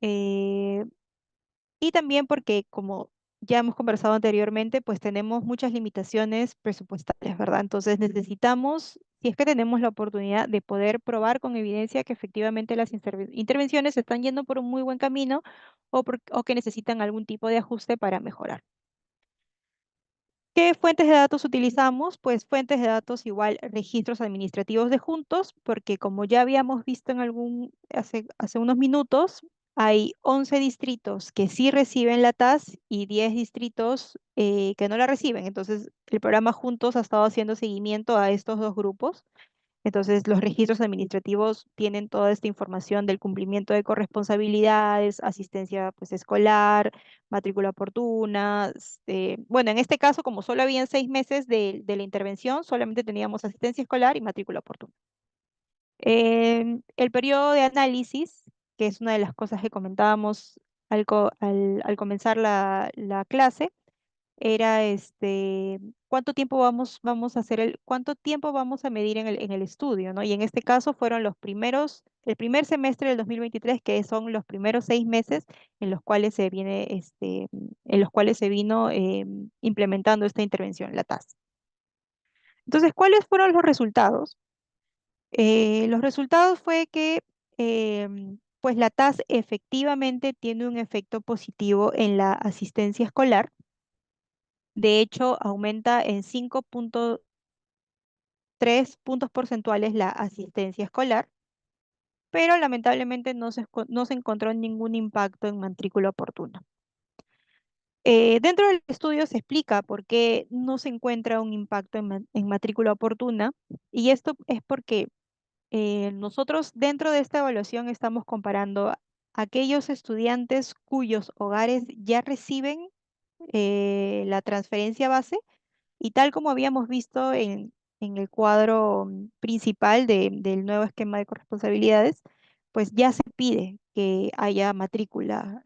eh, y también porque, como ya hemos conversado anteriormente, pues tenemos muchas limitaciones presupuestarias, ¿verdad? Entonces necesitamos, si es que tenemos la oportunidad de poder probar con evidencia que efectivamente las intervenciones están yendo por un muy buen camino, o que necesitan algún tipo de ajuste para mejorar. ¿Qué fuentes de datos utilizamos? Pues fuentes de datos igual registros administrativos de juntos, porque como ya habíamos visto hace unos minutos, hay 11 distritos que sí reciben la TAS y 10 distritos que no la reciben. Entonces, el programa Juntos ha estado haciendo seguimiento a estos dos grupos. Entonces, los registros administrativos tienen toda esta información del cumplimiento de corresponsabilidades, asistencia pues, escolar, matrícula oportuna. Bueno, en este caso, como solo habían 6 meses de la intervención, solamente teníamos asistencia escolar y matrícula oportuna. El periodo de análisis, que es una de las cosas que comentábamos al comenzar la clase, era cuánto tiempo vamos a medir en el estudio, ¿no? Y en este caso fueron el primer semestre del 2023, que son los primeros 6 meses en los cuales se vino implementando esta intervención, la TAS. Entonces, ¿cuáles fueron los resultados? Los resultados fue que pues la TAS efectivamente tiene un efecto positivo en la asistencia escolar. De hecho, aumenta en 5,3 puntos porcentuales la asistencia escolar, pero lamentablemente no se encontró ningún impacto en matrícula oportuna. Dentro del estudio se explica por qué no se encuentra un impacto en matrícula oportuna, y esto es porque nosotros dentro de esta evaluación estamos comparando a aquellos estudiantes cuyos hogares ya reciben la transferencia base. Y tal como habíamos visto en el cuadro principal del nuevo esquema de corresponsabilidades, pues ya se pide que haya matrícula.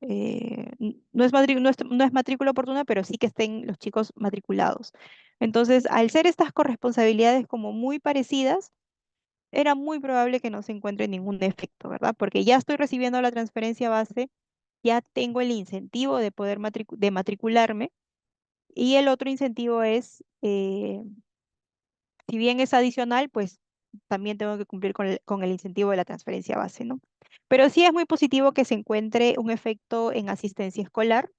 No es matrícula oportuna, pero sí que estén los chicos matriculados. Entonces, al ser estas corresponsabilidades como muy parecidas, era muy probable que no se encuentre ningún efecto, ¿verdad? Porque ya estoy recibiendo la transferencia base, ya tengo el incentivo de poder de matricularme, y el otro incentivo es, si bien es adicional, pues también tengo que cumplir con el incentivo de la transferencia base, ¿no? Pero sí es muy positivo que se encuentre un efecto en asistencia escolar,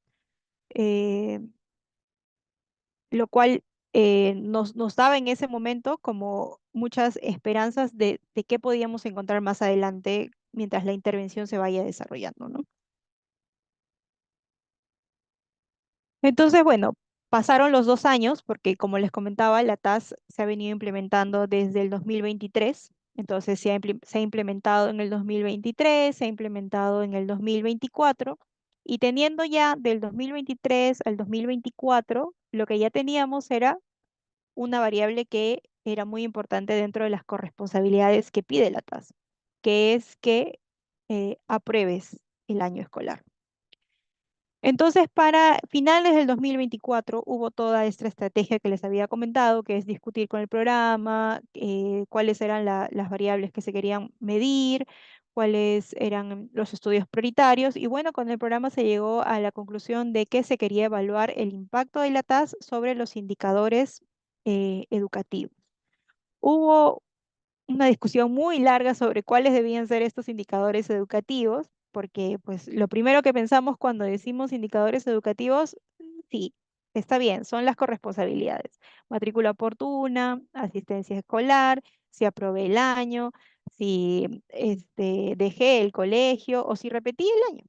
eh, lo cual nos daba en ese momento como muchas esperanzas de qué podíamos encontrar más adelante mientras la intervención se vaya desarrollando, ¿no? Entonces, bueno, pasaron los 2 años porque, como les comentaba, la TAS se ha venido implementando desde el 2023. Entonces, se ha implementado en el 2023, se ha implementado en el 2024, y teniendo ya del 2023 al 2024, lo que ya teníamos era una variable que era muy importante dentro de las corresponsabilidades que pide la TAS, que es que apruebes el año escolar. Entonces, para finales del 2024 hubo toda esta estrategia que les había comentado, que es discutir con el programa, cuáles eran las variables que se querían medir, cuáles eran los estudios prioritarios. Y bueno, con el programa se llegó a la conclusión de que se quería evaluar el impacto de la TAS sobre los indicadores educativos. Hubo una discusión muy larga sobre cuáles debían ser estos indicadores educativos, porque pues lo primero que pensamos cuando decimos indicadores educativos, sí, está bien, son las corresponsabilidades: matrícula oportuna, asistencia escolar, si aprobé el año, si dejé el colegio o si repetí el año.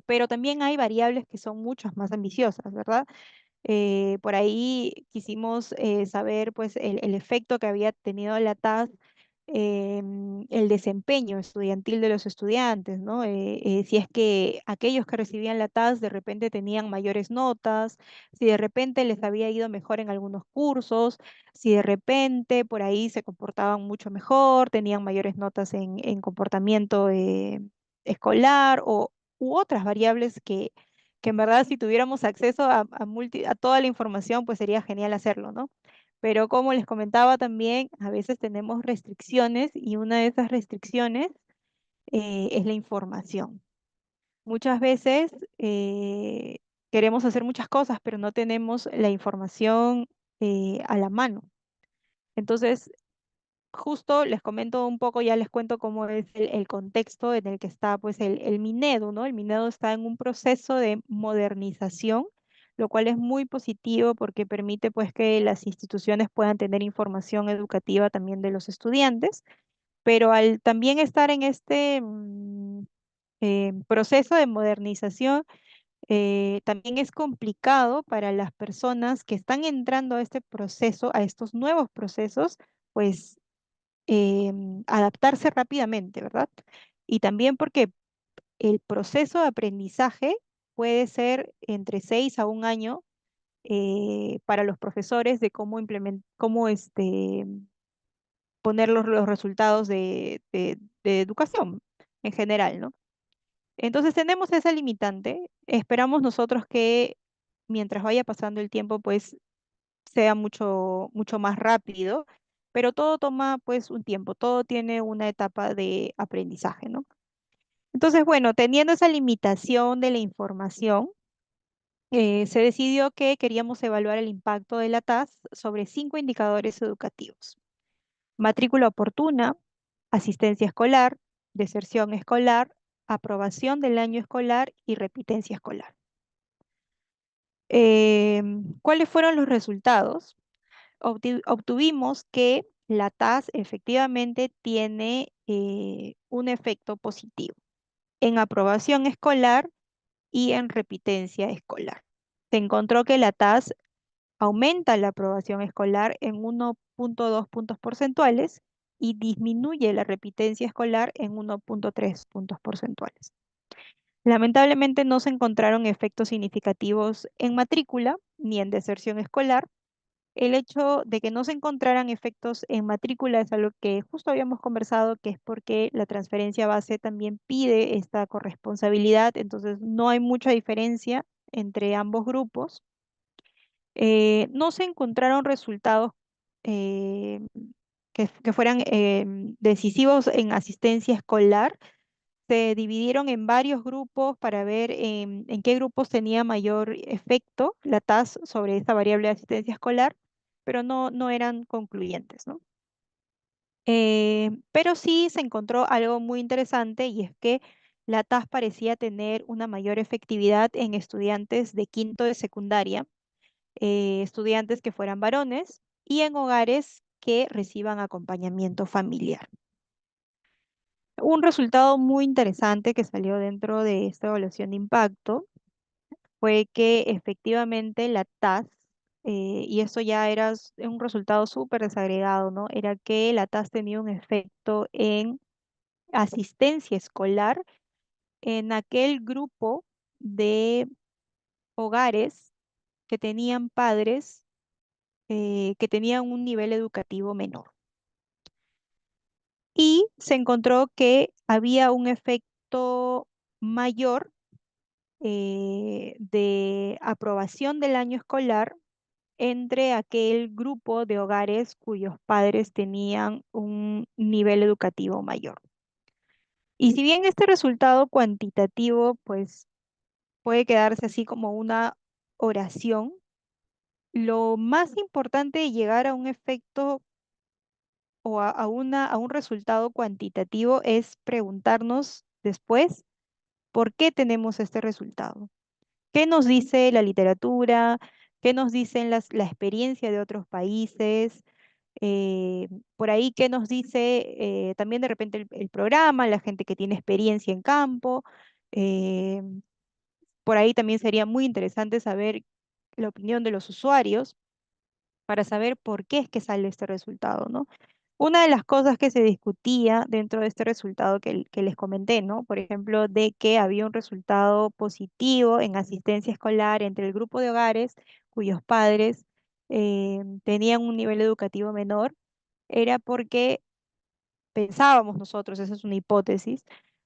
Pero también hay variables que son muchas más ambiciosas, ¿verdad? Por ahí quisimos saber pues el efecto que había tenido la TAS, el desempeño estudiantil de los estudiantes, ¿no? Si es que aquellos que recibían la TAS de repente tenían mayores notas, si de repente les había ido mejor en algunos cursos, si de repente por ahí se comportaban mucho mejor, tenían mayores notas en comportamiento escolar, u otras variables que en verdad, si tuviéramos acceso a toda la información, pues sería genial hacerlo, ¿no? Pero como les comentaba también, a veces tenemos restricciones, y una de esas restricciones es la información. Muchas veces queremos hacer muchas cosas, pero no tenemos la información a la mano. Entonces, justo les comento un poco, ya les cuento cómo es el contexto en el que está pues el Minedu, ¿no? El Minedu está en un proceso de modernización, lo cual es muy positivo porque permite pues que las instituciones puedan tener información educativa también de los estudiantes, pero al también estar en este proceso de modernización, también es complicado para las personas que están entrando a este proceso, a estos nuevos procesos, pues adaptarse rápidamente, ¿verdad? Y también porque el proceso de aprendizaje puede ser entre 6 a 1 año para los profesores de cómo cómo poner los resultados de educación en general, ¿no? Entonces tenemos esa limitante. Esperamos nosotros que mientras vaya pasando el tiempo, pues sea mucho más rápido, pero todo toma pues un tiempo, todo tiene una etapa de aprendizaje, ¿no? Entonces, bueno, teniendo esa limitación de la información, se decidió que queríamos evaluar el impacto de la TAS sobre 5 indicadores educativos: matrícula oportuna, asistencia escolar, deserción escolar, aprobación del año escolar y repitencia escolar. ¿Cuáles fueron los resultados? Obtuvimos que la TAS efectivamente tiene un efecto positivo en aprobación escolar y en repitencia escolar. Se encontró que la TAS aumenta la aprobación escolar en 1,2 puntos porcentuales y disminuye la repitencia escolar en 1,3 puntos porcentuales. Lamentablemente no se encontraron efectos significativos en matrícula ni en deserción escolar. El hecho de que no se encontraran efectos en matrícula es algo que justo habíamos conversado, que es porque la transferencia base también pide esta corresponsabilidad, entonces no hay mucha diferencia entre ambos grupos. No se encontraron resultados eh, que fueran decisivos en asistencia escolar. Se dividieron en varios grupos para ver en qué grupos tenía mayor efecto la TAS sobre esta variable de asistencia escolar, pero no eran concluyentes, ¿no? Pero sí se encontró algo muy interesante y es que la TAS parecía tener una mayor efectividad en estudiantes de quinto de secundaria, estudiantes que fueran varones y en hogares que reciban acompañamiento familiar. Un resultado muy interesante que salió dentro de esta evaluación de impacto fue que efectivamente la TAS, y eso ya era un resultado súper desagregado, ¿no? Era que la TAS tenía un efecto en asistencia escolar en aquel grupo de hogares que tenían padres que tenían un nivel educativo menor. Y se encontró que había un efecto mayor de aprobación del año escolar entre aquel grupo de hogares cuyos padres tenían un nivel educativo mayor. Y si bien este resultado cuantitativo pues puede quedarse así como una oración, lo más importante de llegar a un efecto o a un resultado cuantitativo es preguntarnos después por qué tenemos este resultado. ¿Qué nos dice la literatura? ¿Qué nos dicen la experiencia de otros países? Eh, por ahí, ¿qué nos dice también de repente el programa, la gente que tiene experiencia en campo? Eh, por ahí también sería muy interesante saber la opinión de los usuarios para saber por qué es que sale este resultado, ¿no? Una de las cosas que se discutía dentro de este resultado que les comenté, ¿no? Por ejemplo, de que había un resultado positivo en asistencia escolar entre el grupo de hogares cuyos padres tenían un nivel educativo menor, era porque pensábamos nosotros, esa es una hipótesis,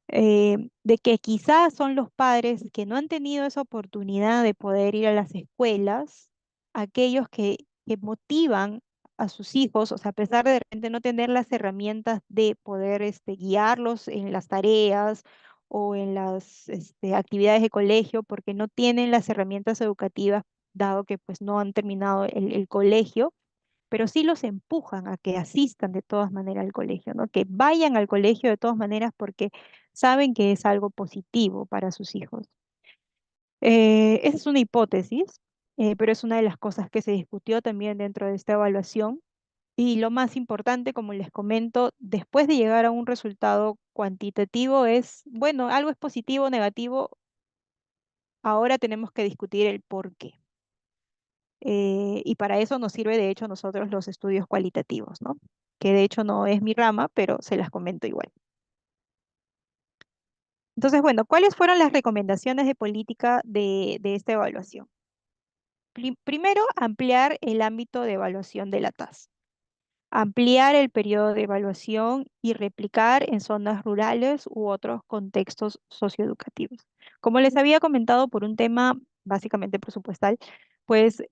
de que quizás son los padres que no han tenido esa oportunidad de poder ir a las escuelas, aquellos que motivan a sus hijos, o sea, a pesar de repente no tener las herramientas de poder guiarlos en las tareas o en las actividades de colegio, porque no tienen las herramientas educativas, dado que pues no han terminado el colegio, pero sí los empujan a que asistan de todas maneras al colegio, ¿no? Que vayan al colegio de todas maneras porque saben que es algo positivo para sus hijos. Esa es una hipótesis. pero es una de las cosas que se discutió también dentro de esta evaluación. Y lo más importante, como les comento, después de llegar a un resultado cuantitativo es, bueno, algo es positivo o negativo, ahora tenemos que discutir el por qué. Y para eso nos sirve, de hecho, a nosotros los estudios cualitativos, ¿no? Que de hecho no es mi rama, pero se las comento igual. Entonces, bueno, ¿cuáles fueron las recomendaciones de política de esta evaluación? Primero, ampliar el ámbito de evaluación de la tasa, ampliar el periodo de evaluación y replicar en zonas rurales u otros contextos socioeducativos. Como les había comentado, por un tema básicamente presupuestal, pues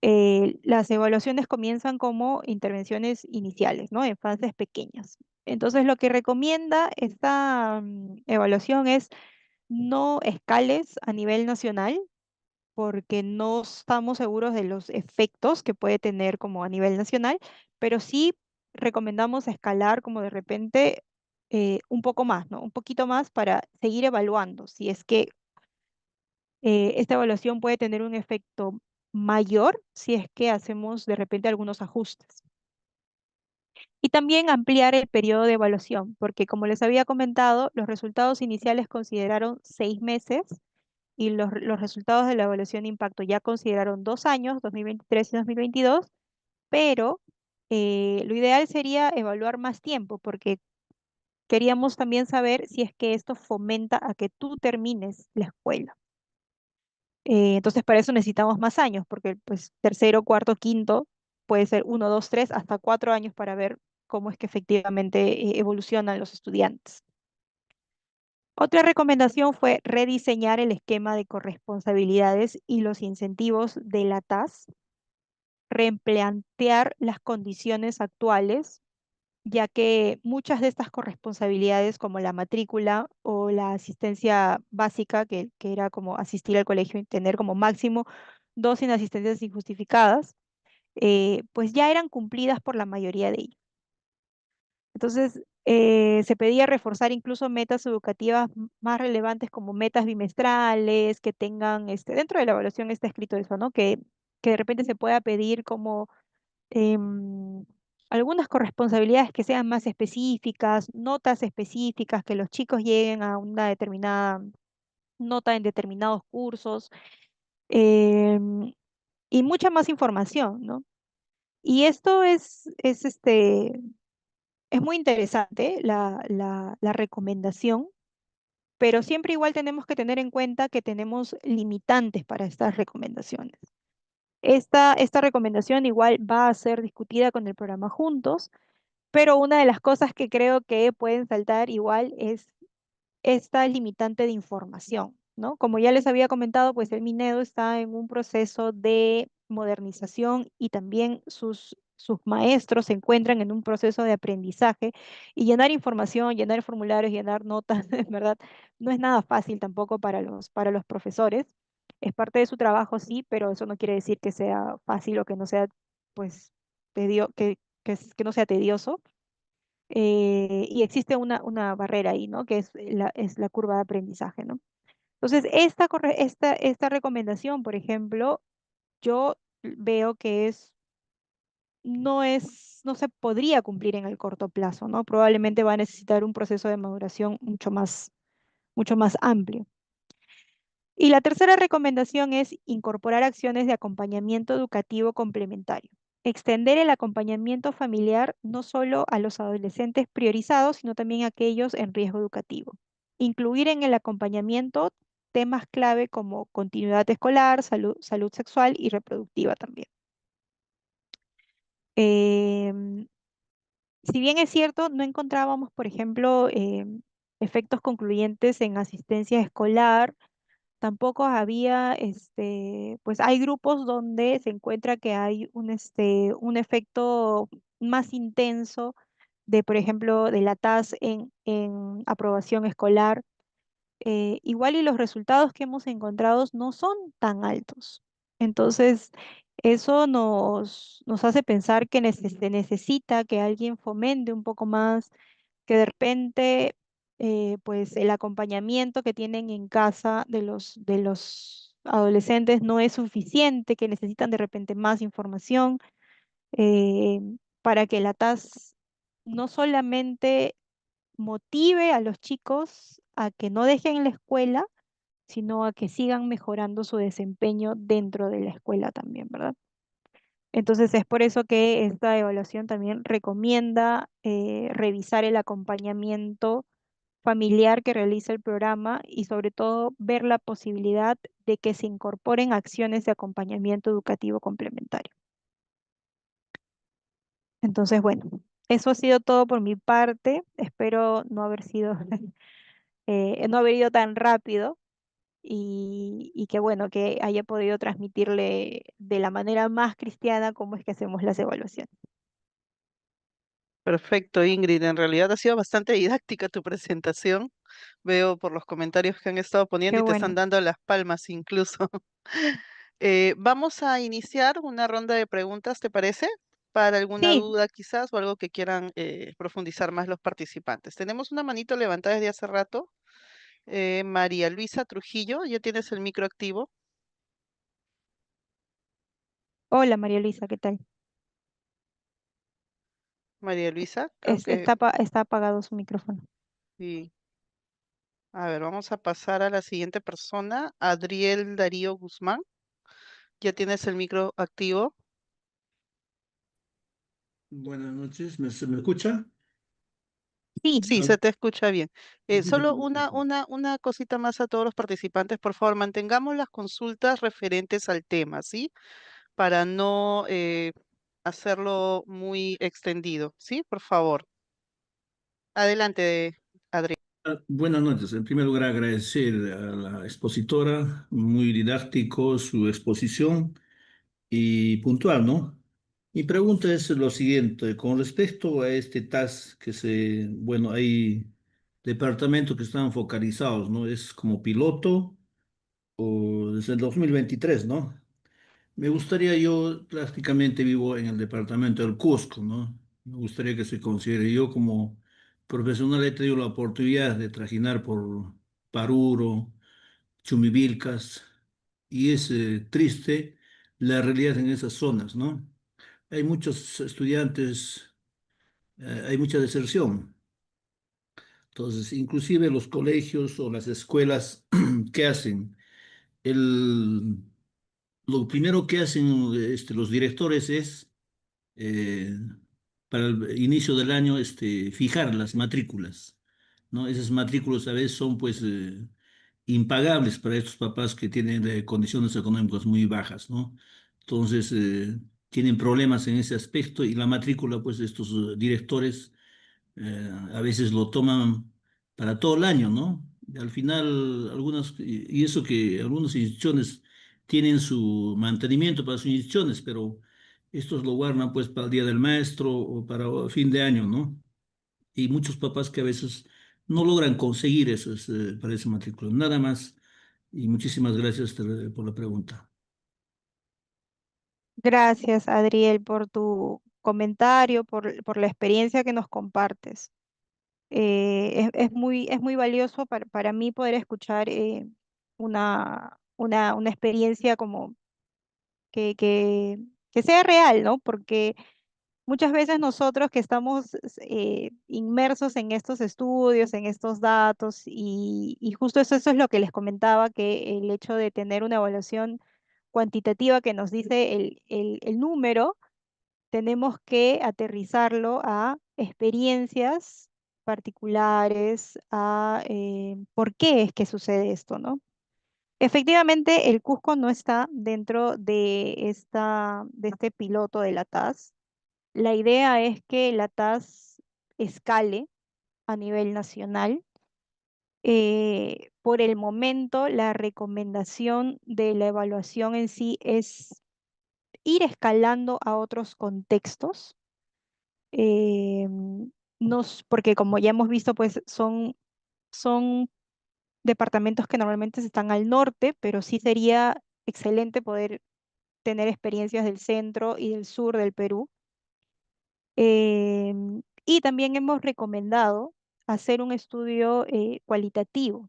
las evaluaciones comienzan como intervenciones iniciales, ¿no? En fases pequeñas. Entonces, lo que recomienda esta evaluación es no escales a nivel nacional, porque no estamos seguros de los efectos que puede tener como a nivel nacional, pero sí recomendamos escalar como de repente un poco más, ¿no? Un poquito más para seguir evaluando si es que esta evaluación puede tener un efecto mayor si es que hacemos de repente algunos ajustes. Y también ampliar el periodo de evaluación, porque como les había comentado, los resultados iniciales consideraron 6 meses y los resultados de la evaluación de impacto ya consideraron 2 años, 2023 y 2022, pero lo ideal sería evaluar más tiempo porque queríamos también saber si es que esto fomenta a que tú termines la escuela. Entonces, para eso necesitamos más años, porque pues tercero, cuarto, quinto, puede ser 1, 2, 3, hasta 4 años para ver cómo es que efectivamente evolucionan los estudiantes. Otra recomendación fue rediseñar el esquema de corresponsabilidades y los incentivos de la TAS, replantear las condiciones actuales, ya que muchas de estas corresponsabilidades, como la matrícula o la asistencia básica, que era como asistir al colegio y tener como máximo 2 inasistencias injustificadas, pues ya eran cumplidas por la mayoría de ellos. Entonces, se pedía reforzar incluso metas educativas más relevantes como metas bimestrales, que tengan, dentro de la evaluación está escrito eso, ¿no? Que de repente se pueda pedir como em, algunas corresponsabilidades que sean más específicas, notas específicas, que los chicos lleguen a una determinada nota en determinados cursos, em, y mucha más información, ¿no? Y esto es muy interesante, la recomendación, pero siempre igual tenemos que tener en cuenta que tenemos limitantes para estas recomendaciones. Esta recomendación igual va a ser discutida con el programa Juntos, pero una de las cosas que creo que pueden saltar igual es esta limitante de información, ¿no? Como ya les había comentado, pues el Minedo está en un proceso de modernización y también sus maestros se encuentran en un proceso de aprendizaje y llenar información, llenar formularios, llenar notas, en verdad, no es nada fácil tampoco para los profesores. Es parte de su trabajo, sí, pero eso no quiere decir que sea fácil o que no sea, pues, que no sea tedioso. Y existe una barrera ahí, ¿no? Que es la curva de aprendizaje, ¿no? Entonces, esta recomendación, por ejemplo, yo veo que no se podría cumplir en el corto plazo, ¿no? Probablemente va a necesitar un proceso de maduración mucho más amplio. Y la tercera recomendación es incorporar acciones de acompañamiento educativo complementario. Extender el acompañamiento familiar no solo a los adolescentes priorizados, sino también a aquellos en riesgo educativo. Incluir en el acompañamiento temas clave como continuidad escolar, salud sexual y reproductiva también. Em, si bien es cierto, no encontrábamos, por ejemplo, efectos concluyentes en asistencia escolar. Tampoco había, pues hay grupos donde se encuentra que hay un efecto más intenso de, por ejemplo, de la tasa en aprobación escolar. Igual y los resultados que hemos encontrado no son tan altos. Entonces, eso nos hace pensar que se necesita que alguien fomente un poco más, que de repente, pues el acompañamiento que tienen en casa adolescentes no es suficiente, que necesitan de repente más información eh, para que la TAS no solamente motive a los chicos a que no dejen la escuela, sino a que sigan mejorando su desempeño dentro de la escuela también, ¿verdad? Entonces es por eso que esta evaluación también recomienda revisar el acompañamiento familiar que realiza el programa y sobre todo ver la posibilidad de que se incorporen acciones de acompañamiento educativo complementario. Entonces, bueno, eso ha sido todo por mi parte. Espero no haber sido, no haber ido tan rápido y que bueno, que haya podido transmitirle de la manera más cristiana cómo es que hacemos las evaluaciones. Perfecto, Ingrid. En realidad ha sido bastante didáctica tu presentación. Veo por los comentarios que han estado poniendo Qué y te están bueno. dando las palmas incluso. Vamos a iniciar una ronda de preguntas, ¿te parece? Para alguna Sí, duda quizás o algo que quieran profundizar más los participantes. Tenemos una manito levantada desde hace rato. María Luisa Trujillo, ya tienes el micro activo. hola María Luisa, ¿qué tal? María Luisa, creo que Está apagado su micrófono. sí. A ver, vamos a pasar a la siguiente persona, Adriel Darío Guzmán. Ya tienes el micro activo. Buenas noches, ¿se me escucha? Sí, Sí, Ah, se te escucha bien. ¿me escucha? Solo una cosita más a todos los participantes, por favor, mantengamos las consultas referentes al tema, ¿sí? Para no hacerlo muy extendido, ¿sí? Por favor. Adelante, Adri. Buenas noches. En primer lugar, agradecer a la expositora, muy didáctico su exposición y puntual, ¿no? Mi pregunta es lo siguiente, con respecto a este TAS bueno, hay departamentos que están focalizados, ¿no? Es como piloto o desde el 2023, ¿no? Me gustaría, yo prácticamente vivo en el departamento del Cusco, ¿no? Me gustaría que se considere yo como profesional, he tenido la oportunidad de trajinar por Paruro, Chumivilcas, y es triste la realidad en esas zonas, ¿no? Hay muchos estudiantes, hay mucha deserción. Entonces, inclusive los colegios o las escuelas, ¿qué hacen? El, lo primero que hacen los directores es eh, para el inicio del año fijar las matrículas, ¿no? Esas matrículas a veces son pues impagables para estos papás que tienen condiciones económicas muy bajas, ¿no? Entonces tienen problemas en ese aspecto y la matrícula pues estos directores a veces lo toman para todo el año, ¿no? Y al final, y eso que algunas instituciones tienen su mantenimiento para sus instituciones, pero estos lo guardan pues para el Día del Maestro o para fin de año, ¿no? Y muchos papás que a veces no logran conseguir esos, para esa matrícula. Nada más y muchísimas gracias por la pregunta. gracias Adriel por tu comentario, por la experiencia que nos compartes. Es muy valioso para mí poder escuchar una experiencia como que, que, que sea real, ¿no? Porque muchas veces nosotros que estamos inmersos en estos estudios, en estos datos, y justo eso es lo que les comentaba, que el hecho de tener una evaluación cuantitativa que nos dice el número, tenemos que aterrizarlo a experiencias particulares, a por qué es que sucede esto, ¿no? Efectivamente, el Cusco no está dentro de este piloto de la TAS. La idea es que la TAS escale a nivel nacional. Por el momento, la recomendación de la evaluación en sí es ir escalando a otros contextos. eh, Porque como ya hemos visto, pues son departamentos que normalmente están al norte, pero sí sería excelente poder tener experiencias del centro y del sur del Perú. Y también hemos recomendado hacer un estudio cualitativo.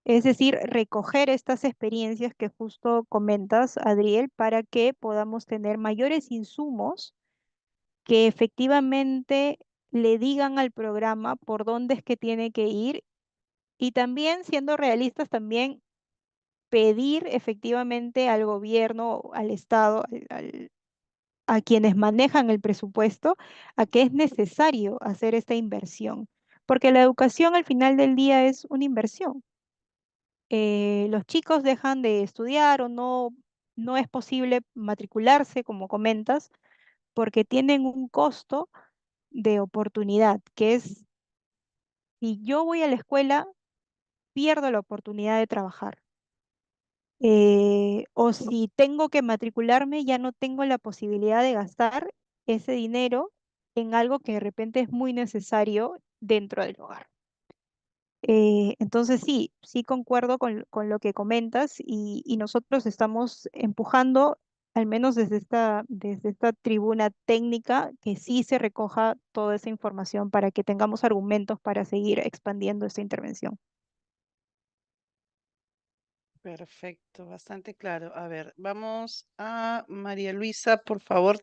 Es decir, recoger estas experiencias que justo comentas, Adriel, para que podamos tener mayores insumos que efectivamente le digan al programa por dónde es que tiene que ir y también, siendo realistas, también pedir efectivamente al gobierno, al Estado, a quienes manejan el presupuesto, a que es necesario hacer esta inversión, porque la educación al final del día es una inversión. Los chicos dejan de estudiar o no es posible matricularse, como comentas, porque tienen un costo de oportunidad, que es, si yo voy a la escuela, pierdo la oportunidad de trabajar. O si tengo que matricularme, ya no tengo la posibilidad de gastar ese dinero en algo que de repente es muy necesario dentro del hogar. Entonces sí, sí concuerdo con lo que comentas y nosotros estamos empujando, al menos desde esta tribuna técnica, que sí se recoja toda esa información para que tengamos argumentos para seguir expandiendo esta intervención. Perfecto, bastante claro. A ver, vamos a María Luisa, por favor.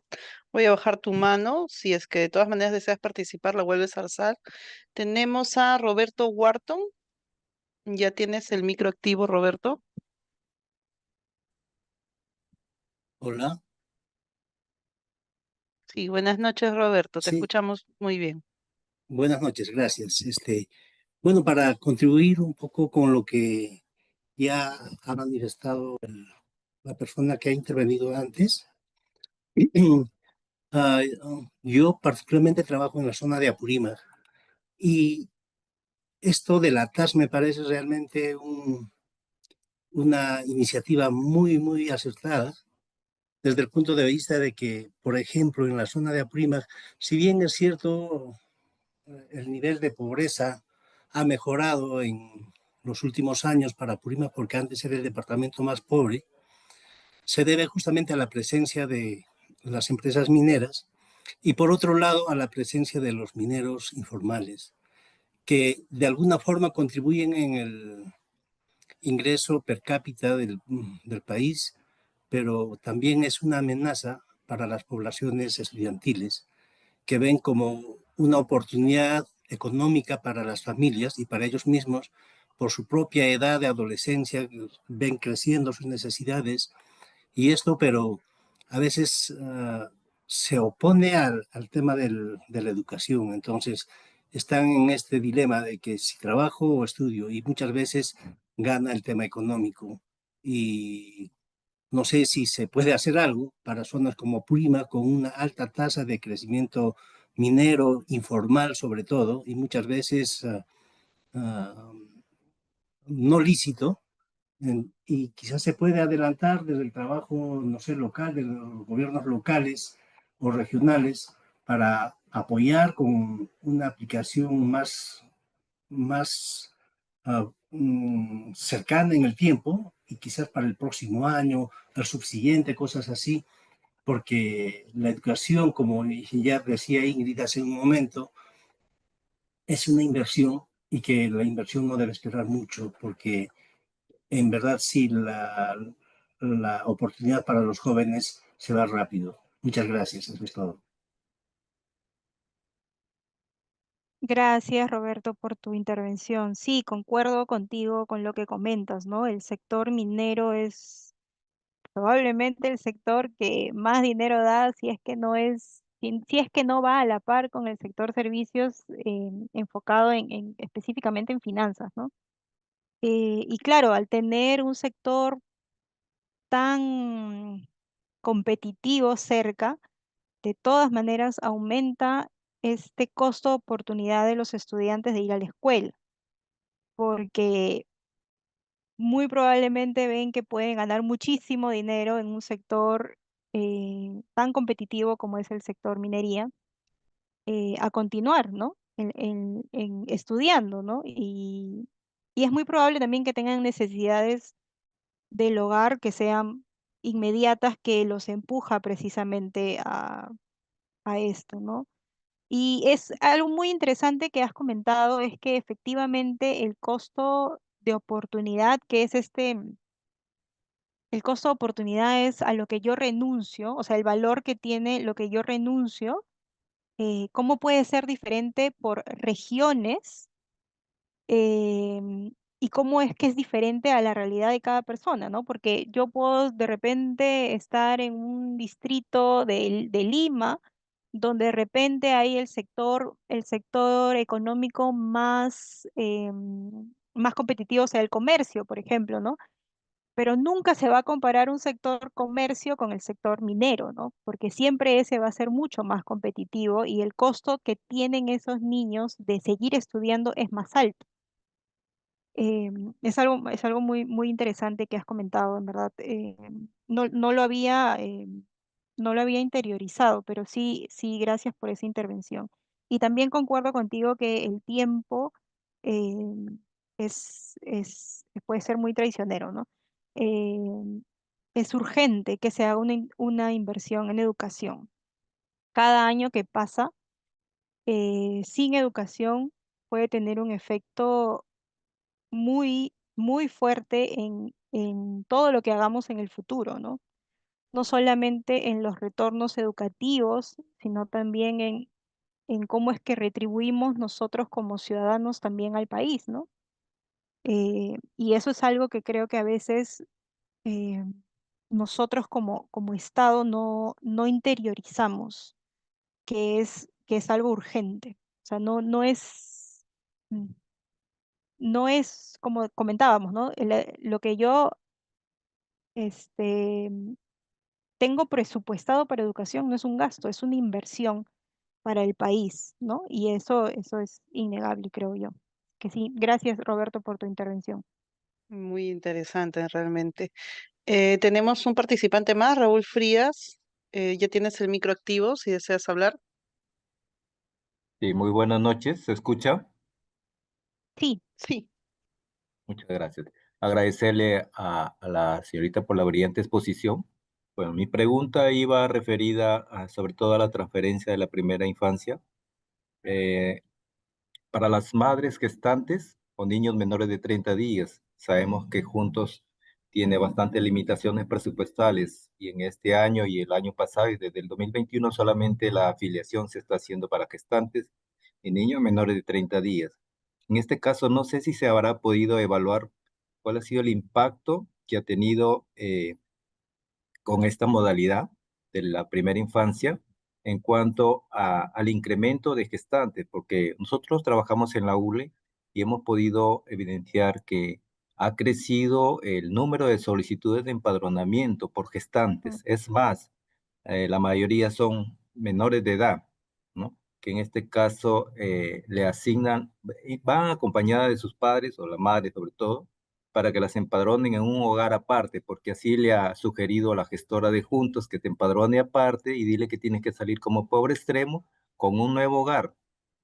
Voy a bajar tu mano. Si es que de todas maneras deseas participar, la vuelves a alzar. Tenemos a Roberto Wharton. ¿Ya tienes el micro activo, Roberto? Hola, Sí, buenas noches, Roberto. Te sí, escuchamos muy bien. buenas noches, gracias. Bueno, para contribuir un poco con lo que ya ha manifestado la persona que ha intervenido antes, yo particularmente trabajo en la zona de Apurímac y esto de la TAS me parece realmente una iniciativa muy acertada desde el punto de vista de que, por ejemplo, en la zona de Apurímac, si bien es cierto, el nivel de pobreza ha mejorado en los últimos años para Apurímac, porque antes era el departamento más pobre, se debe justamente a la presencia de las empresas mineras y por otro lado a la presencia de los mineros informales, que de alguna forma contribuyen en el ingreso per cápita del país, pero también es una amenaza para las poblaciones estudiantiles que ven como una oportunidad económica para las familias y para ellos mismos, por su propia edad de adolescencia, ven creciendo sus necesidades y esto, pero a veces se opone al tema de la educación. Entonces, están en este dilema de que si trabajo o estudio y muchas veces gana el tema económico. Y no sé si se puede hacer algo para zonas como Prima, con una alta tasa de crecimiento minero, informal sobre todo, y muchas veces uh, no lícito, y quizás se puede adelantar desde el trabajo, no sé, local, de los gobiernos locales o regionales, para apoyar con una aplicación más cercana en el tiempo y quizás para el próximo año, el subsiguiente, cosas así, porque la educación, como ya decía Ingrid hace un momento, es una inversión y que la inversión no debe esperar mucho, porque en verdad sí la oportunidad para los jóvenes se va rápido. Muchas gracias, eso es todo. Gracias, Roberto, por tu intervención. Sí, concuerdo contigo con lo que comentas, ¿no? El sector minero es probablemente el sector que más dinero da si es que no si es que no va a la par con el sector servicios enfocado específicamente en finanzas, ¿no? Y claro, al tener un sector tan competitivo cerca, de todas maneras aumenta este costo de oportunidad de los estudiantes de ir a la escuela, porque muy probablemente ven que pueden ganar muchísimo dinero en un sector tan competitivo como es el sector minería, a continuar, ¿no? En estudiando, ¿no? Y es muy probable también que tengan necesidades del hogar que sean inmediatas que los empuja precisamente a esto, ¿no? Y es algo muy interesante que has comentado, es que efectivamente el costo de oportunidad, que es el costo de oportunidad es a lo que yo renuncio, o sea, el valor que tiene lo que yo renuncio, cómo puede ser diferente por regiones, y cómo es que es diferente a la realidad de cada persona, ¿no? Porque yo puedo de repente estar en un distrito de Lima, donde de repente hay el sector económico más, más competitivo, o sea, el comercio, por ejemplo, ¿no? Pero nunca se va a comparar un sector comercio con el sector minero, ¿no? Porque siempre ese va a ser mucho más competitivo y el costo que tienen esos niños de seguir estudiando es más alto. Es algo muy, muy interesante que has comentado, en verdad. No lo había interiorizado, pero sí, sí, gracias por esa intervención. Y también concuerdo contigo que el tiempo puede ser muy traicionero, ¿no? Es urgente que se haga una inversión en educación. Cada año que pasa sin educación puede tener un efecto muy, muy fuerte en todo lo que hagamos en el futuro, ¿no? No solamente en los retornos educativos, sino también en cómo es que retribuimos nosotros como ciudadanos también al país, ¿no? Y eso es algo que creo que a veces eh, nosotros como Estado no interiorizamos, que es algo urgente. O sea, mm, no es como comentábamos, ¿no? Lo que yo este, tengo presupuestado para educación no es un gasto, es una inversión para el país, ¿no? Y eso es innegable, creo yo. Que sí, gracias Roberto por tu intervención. Muy interesante realmente. Tenemos un participante más, Raúl Frías. Ya tienes el micro activo si deseas hablar. Sí, muy buenas noches, ¿se escucha? Sí, Sí. Muchas gracias. Agradecerle a la señorita por la brillante exposición. Bueno, mi pregunta iba referida sobre todo a la transferencia de la primera infancia. Eh, para las madres gestantes o niños menores de 30 días, sabemos que juntos tiene bastantes limitaciones presupuestales y en este año y el año pasado y desde el 2021 solamente la afiliación se está haciendo para gestantes y niños menores de 30 días. En este caso, no sé si se habrá podido evaluar cuál ha sido el impacto que ha tenido con esta modalidad de la primera infancia en cuanto al incremento de gestantes, porque nosotros trabajamos en la ULE y hemos podido evidenciar que ha crecido el número de solicitudes de empadronamiento por mm, gestantes. Es más, la mayoría son menores de edad, ¿no? Que en este caso le asignan, y van acompañadas de sus padres o la madre sobre todo, para que las empadronen en un hogar aparte, porque así le ha sugerido la gestora de Juntos que te empadrone aparte y dile que tienes que salir como pobre extremo con un nuevo hogar,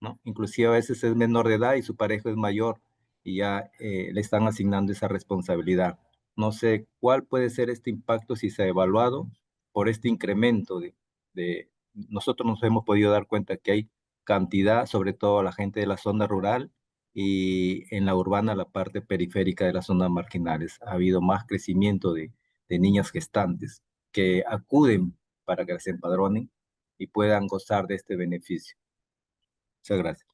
¿no? Inclusive a veces es menor de edad y su pareja es mayor y ya le están asignando esa responsabilidad. No sé cuál puede ser este impacto si se ha evaluado por este incremento nosotros nos hemos podido dar cuenta que hay cantidad, sobre todo a la gente de la zona rural, y en la urbana, la parte periférica de las zonas marginales. Ha habido más crecimiento de niñas gestantes que acuden para que se empadronen y puedan gozar de este beneficio. Muchas gracias.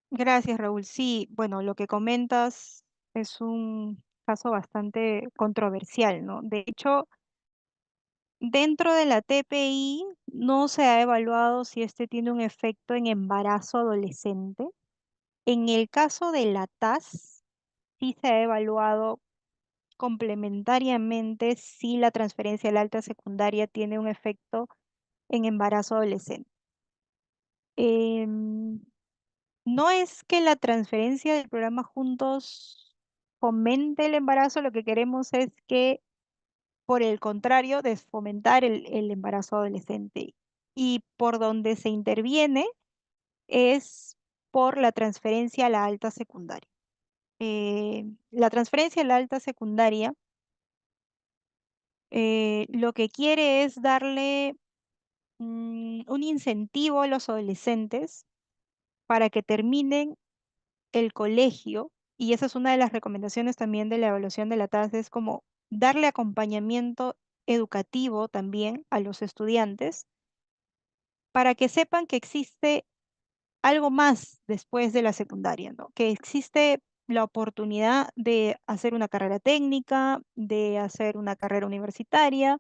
gracias Raúl. Sí, bueno, lo que comentas es un caso bastante controversial, ¿no? De hecho, dentro de la TPI no se ha evaluado si este tiene un efecto en embarazo adolescente. En el caso de la TAS, sí se ha evaluado complementariamente si la transferencia a la alta secundaria tiene un efecto en embarazo adolescente. Em, no es que la transferencia del programa Juntos fomente el embarazo, lo que queremos es que, por el contrario, desfomentar el embarazo adolescente. Y por donde se interviene es por la transferencia a la alta secundaria. La transferencia a la alta secundaria lo que quiere es darle un incentivo a los adolescentes para que terminen el colegio y esa es una de las recomendaciones también de la evaluación de la TAS, es como darle acompañamiento educativo también a los estudiantes para que sepan que existe algo más después de la secundaria, ¿no? Que existe la oportunidad de hacer una carrera técnica, de hacer una carrera universitaria,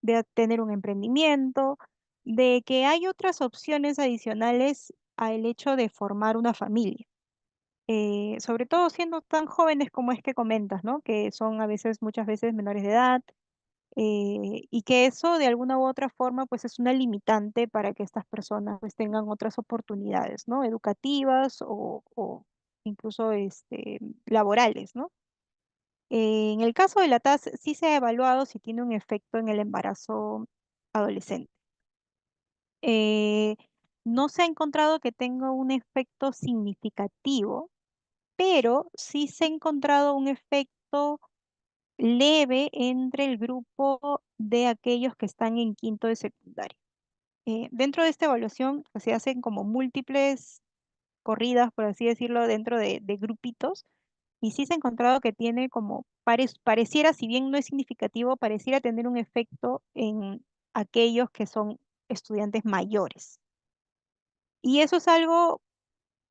de tener un emprendimiento, de que hay otras opciones adicionales al hecho de formar una familia. Sobre todo siendo tan jóvenes como es que comentas, ¿no? Que son a veces, muchas veces menores de edad, y que eso de alguna u otra forma pues es una limitante para que estas personas pues tengan otras oportunidades, ¿no? Educativas o incluso laborales, ¿no? En el caso de la TAS sí se ha evaluado si tiene un efecto en el embarazo adolescente. Eh, no se ha encontrado que tenga un efecto significativo, pero sí se ha encontrado un efecto leve entre el grupo de aquellos que están en quinto de secundaria. Dentro de esta evaluación pues, se hacen como múltiples corridas, por así decirlo, dentro de grupitos, y sí se ha encontrado que tiene como, pareciera, si bien no es significativo, pareciera tener un efecto en aquellos que son estudiantes mayores. Y eso es algo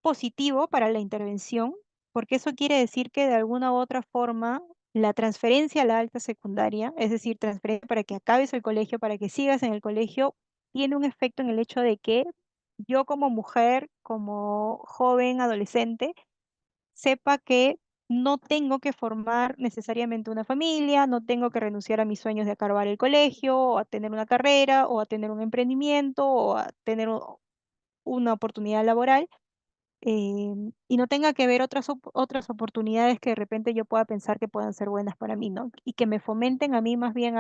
positivo para la intervención, porque eso quiere decir que de alguna u otra forma la transferencia a la alta secundaria, es decir, transferencia para que acabes el colegio, para que sigas en el colegio, tiene un efecto en el hecho de que yo como mujer, como joven, adolescente, sepa que no tengo que formar necesariamente una familia, no tengo que renunciar a mis sueños de acabar el colegio, o a tener una carrera, o a tener un emprendimiento, o a tener una oportunidad laboral, y no tenga que ver otras oportunidades que de repente yo pueda pensar que puedan ser buenas para mí, ¿no? Y que me fomenten a mí más bien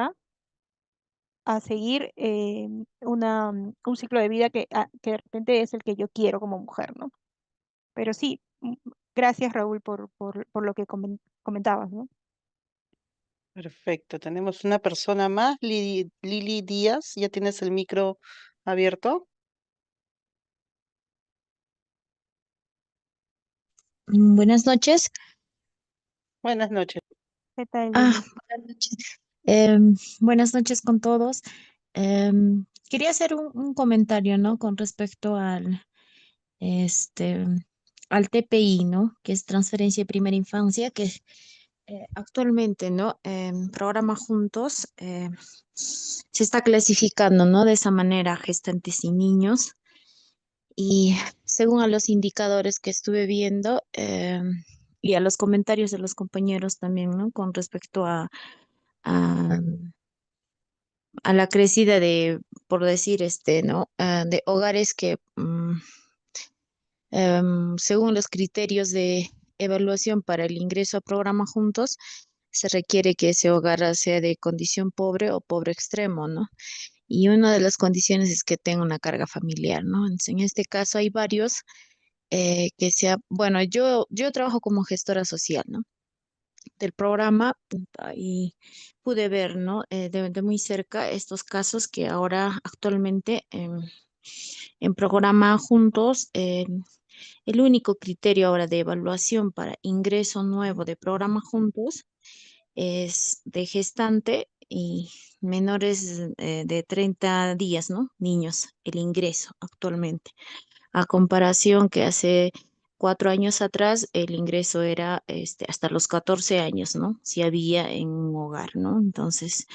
a seguir un ciclo de vida que de repente es el que yo quiero como mujer, ¿no? Pero sí, gracias Raúl por lo que comentabas, ¿no? Perfecto, tenemos una persona más, Lili Díaz, ya tienes el micro abierto. Buenas noches. Buenas noches. ¿Qué tal, Ah, Lili? buenas noches. Buenas noches con todos. Quería hacer un comentario, ¿no? Con respecto este, al TPI, ¿no? Que es transferencia de primera infancia, que actualmente, ¿no? Programa Juntos se está clasificando, ¿no? De esa manera, gestantes y niños. Y según a los indicadores que estuve viendo y a los comentarios de los compañeros también, ¿no? Con respecto a, a la crecida de, por decir, ¿no? De hogares que, según los criterios de evaluación para el ingreso a programa Juntos, se requiere que ese hogar sea de condición pobre o pobre extremo, ¿no? Y una de las condiciones es que tenga una carga familiar, ¿no? Entonces, en este caso hay varios que sea, bueno, yo trabajo como gestora social, ¿no? Del programa y pude ver, ¿no? De muy cerca estos casos que ahora actualmente en programa Juntos, el único criterio ahora de evaluación para ingreso nuevo de programa Juntos es de gestante y menores de 30 días, ¿no? Niños, el ingreso actualmente a comparación que hace 4 años atrás el ingreso era hasta los 14 años, ¿no? Si había en un hogar, ¿no? Entonces,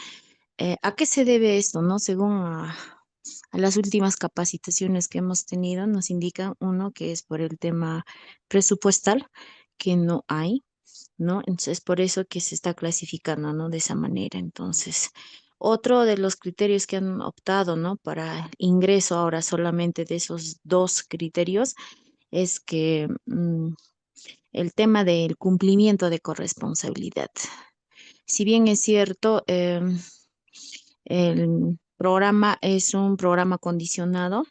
¿a qué se debe esto, no? Según a las últimas capacitaciones que hemos tenido, nos indican uno que es por el tema presupuestal, que no hay, ¿no? Entonces, por eso que se está clasificando, ¿no? De esa manera. Entonces, otro de los criterios que han optado, ¿no? Para ingreso ahora solamente de esos dos criterios es que el tema del cumplimiento de corresponsabilidad. Si bien es cierto, el programa es un programa condicionado,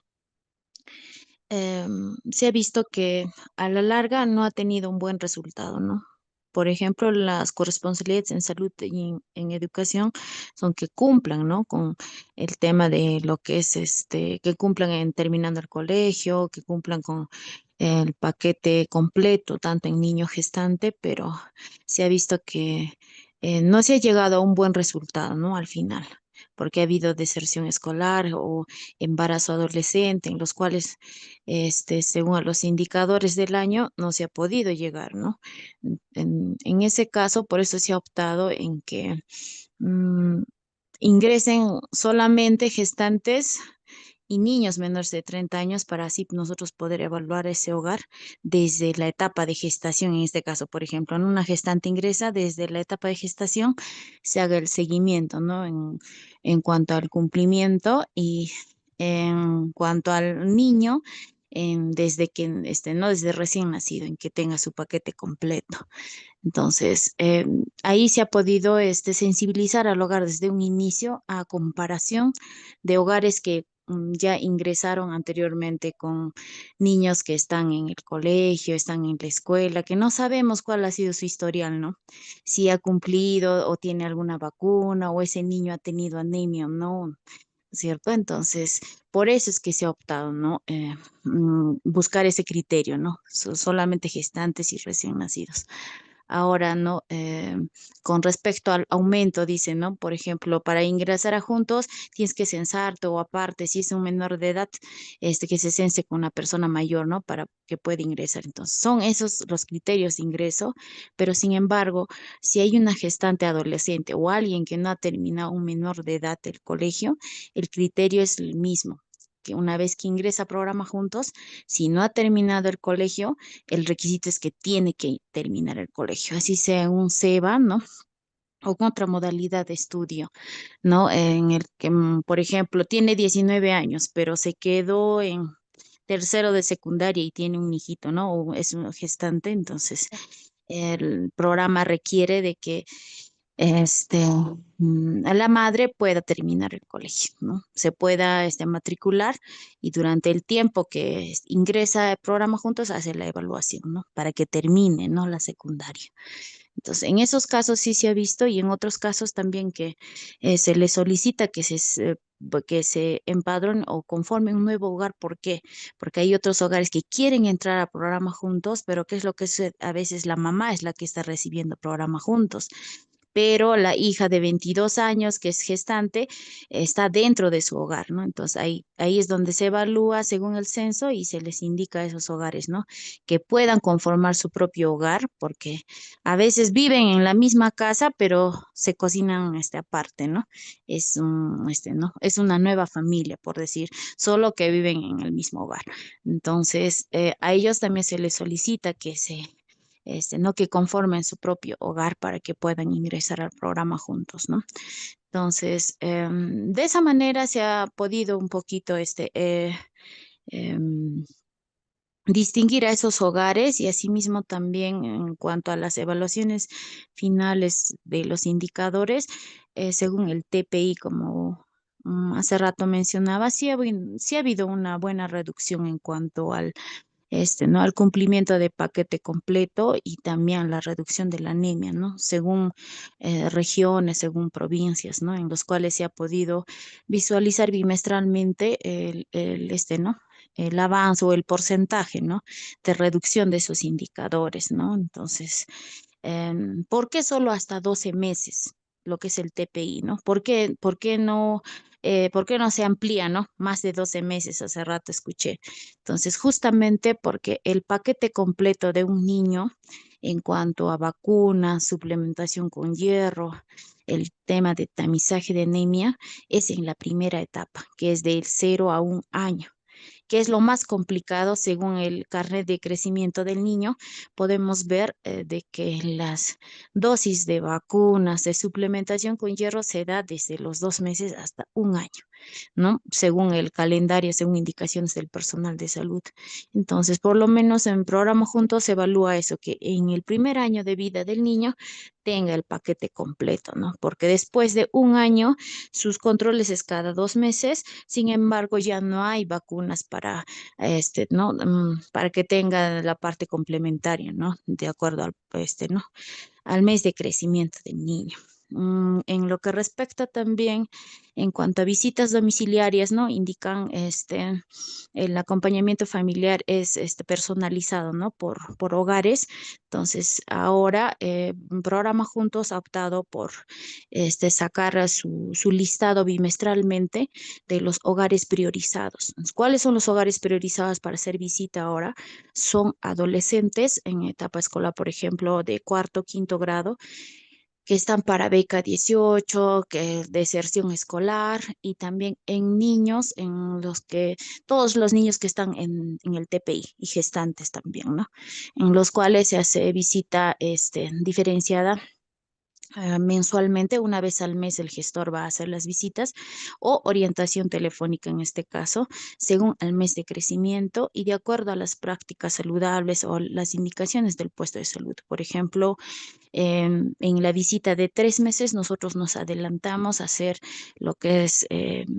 se ha visto que a la larga no ha tenido un buen resultado, ¿no? Por ejemplo, las corresponsabilidades en salud y en educación son que cumplan, ¿no? Con el tema de lo que es que cumplan en terminando el colegio, que cumplan con el paquete completo, tanto en niño gestante, pero se ha visto que no se ha llegado a un buen resultado, ¿no? Al final, porque ha habido deserción escolar o embarazo adolescente, en los cuales, según los indicadores del año, no se ha podido llegar, ¿no? En ese caso, por eso se ha optado en que mm, ingresen solamente gestantes y niños menores de 30 años para así nosotros poder evaluar ese hogar desde la etapa de gestación. En este caso, por ejemplo, en una gestante ingresa desde la etapa de gestación, se haga el seguimiento, ¿no? En cuanto al cumplimiento y en cuanto al niño, desde que, no desde recién nacido, en que tenga su paquete completo. Entonces, ahí se ha podido sensibilizar al hogar desde un inicio a comparación de hogares que ya ingresaron anteriormente con niños que están en el colegio, están en la escuela, que no sabemos cuál ha sido su historial, ¿no? Si ha cumplido o tiene alguna vacuna o ese niño ha tenido anemia o no, ¿cierto? Entonces, por eso es que se ha optado, ¿no? Buscar ese criterio, ¿no? Solamente gestantes y recién nacidos. Ahora, ¿no? Con respecto al aumento, dice, ¿no? Por ejemplo, para ingresar a juntos, tienes que censarte o aparte, si es un menor de edad, que se cense con una persona mayor, ¿no? Para que pueda ingresar. Entonces, son esos los criterios de ingreso, pero sin embargo, si hay una gestante adolescente o alguien que no ha terminado un menor de edad el colegio, el criterio es el mismo que una vez que ingresa a programa juntos, si no ha terminado el colegio, el requisito es que tiene que terminar el colegio, así sea un SEBA, ¿no? O con otra modalidad de estudio, ¿no? En el que, por ejemplo, tiene 19 años, pero se quedó en tercero de secundaria y tiene un hijito, ¿no? O es un gestante, entonces el programa requiere de que a la madre pueda terminar el colegio, ¿no? Se pueda matricular y durante el tiempo que ingresa el programa juntos hace la evaluación, ¿no? Para que termine, ¿no? La secundaria. Entonces, en esos casos sí se ha visto y en otros casos también que se le solicita que se empadronen o conformen un nuevo hogar. ¿Por qué? Porque hay otros hogares que quieren entrar al programa juntos, pero ¿qué es lo que es? A veces la mamá es la que está recibiendo programa juntos, pero la hija de 22 años, que es gestante, está dentro de su hogar, ¿no? Entonces ahí es donde se evalúa según el censo y se les indica a esos hogares, ¿no? Que puedan conformar su propio hogar, porque a veces viven en la misma casa, pero se cocinan aparte, ¿no? ¿No? Es una nueva familia, por decir, solo que viven en el mismo hogar. Entonces, a ellos también se les solicita que no que conformen su propio hogar para que puedan ingresar al programa juntos, ¿no? Entonces, de esa manera se ha podido un poquito em, distinguir a esos hogares y asimismo también en cuanto a las evaluaciones finales de los indicadores, según el TPI, como hace rato mencionaba, sí ha habido una buena reducción en cuanto al ¿no? Al cumplimiento de paquete completo y también la reducción de la anemia, ¿no? Según regiones, según provincias, ¿no? En los cuales se ha podido visualizar bimestralmente ¿no? El avance o el porcentaje, ¿no? De reducción de esos indicadores, ¿no? Entonces, ¿por qué solo hasta 12 meses? Lo que es el TPI, ¿no? ¿Por qué no se amplía, ¿no? Más de 12 meses, hace rato escuché. Entonces, justamente porque el paquete completo de un niño en cuanto a vacunas, suplementación con hierro, el tema de tamizaje de anemia, es en la primera etapa, que es del 0 a 1 año, que es lo más complicado según el carnet de crecimiento del niño. Podemos ver de que las dosis de vacunas, de suplementación con hierro se da desde los 2 meses hasta 1 año, ¿no? Según el calendario, según indicaciones del personal de salud. Entonces, por lo menos en programa juntos se evalúa eso, que en el primer año de vida del niño tenga el paquete completo, ¿no? Porque después de 1 año, sus controles es cada 2 meses, sin embargo, ya no hay vacunas para, ¿no? Para que tenga la parte complementaria, ¿no? De acuerdo al, ¿no? Al mes de crecimiento del niño. En lo que respecta también en cuanto a visitas domiciliarias, ¿no? Indican el acompañamiento familiar es personalizado, ¿no? Por hogares. Entonces, ahora Programa Juntos ha optado por sacar su listado bimestralmente de los hogares priorizados. Entonces, ¿cuáles son los hogares priorizados para hacer visita ahora? Son adolescentes en etapa escolar, por ejemplo, de cuarto, quinto grado, que están para beca 18, que deserción escolar, y también en niños, en los que, todos los niños que están en el TPI y gestantes también, ¿no? En los cuales se hace visita diferenciada mensualmente, una vez al mes el gestor va a hacer las visitas o orientación telefónica en este caso, según el mes de crecimiento y de acuerdo a las prácticas saludables o las indicaciones del puesto de salud. Por ejemplo, en la visita de 3 meses nosotros nos adelantamos a hacer lo que es,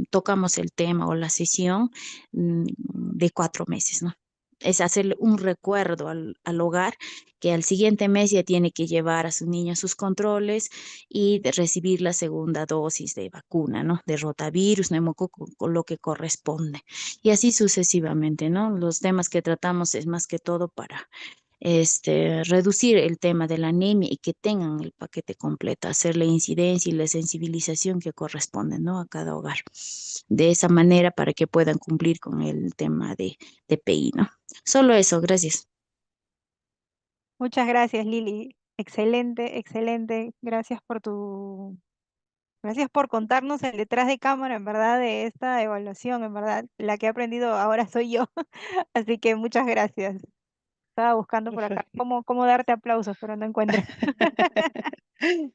tocamos el tema o la sesión de 4 meses, ¿no? Es hacerle un recuerdo al hogar que al siguiente mes ya tiene que llevar a su niño a sus controles y de recibir la segunda dosis de vacuna, ¿no? De rotavirus, neumococo, con lo que corresponde. Y así sucesivamente, ¿no? Los temas que tratamos es más que todo para reducir el tema de la anemia y que tengan el paquete completo, hacer la incidencia y la sensibilización que corresponde, ¿no? A cada hogar. De esa manera para que puedan cumplir con el tema de TPI, ¿no? Solo eso, gracias. Muchas gracias, Lili. Excelente, excelente. Gracias por contarnos el detrás de cámara, en verdad, de esta evaluación, en verdad. La que he aprendido ahora soy yo. Así que muchas gracias. Estaba buscando por acá Perfecto. cómo darte aplausos, pero no encuentro.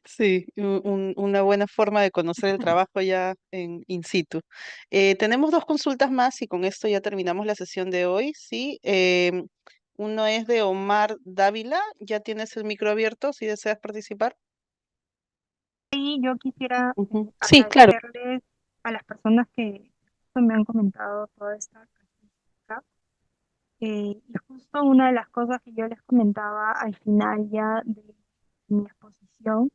Sí, una buena forma de conocer el trabajo ya en in situ. Tenemos dos consultas más y con esto ya terminamos la sesión de hoy, ¿sí? Uno es de Omar Dávila. Ya tienes el micro abierto si deseas participar. Y yo quisiera Ujú. Sí, claro. agradecerles a las personas que justo me han comentado toda esta casuística. Y justo una de las cosas que yo les comentaba al final ya de mi exposición,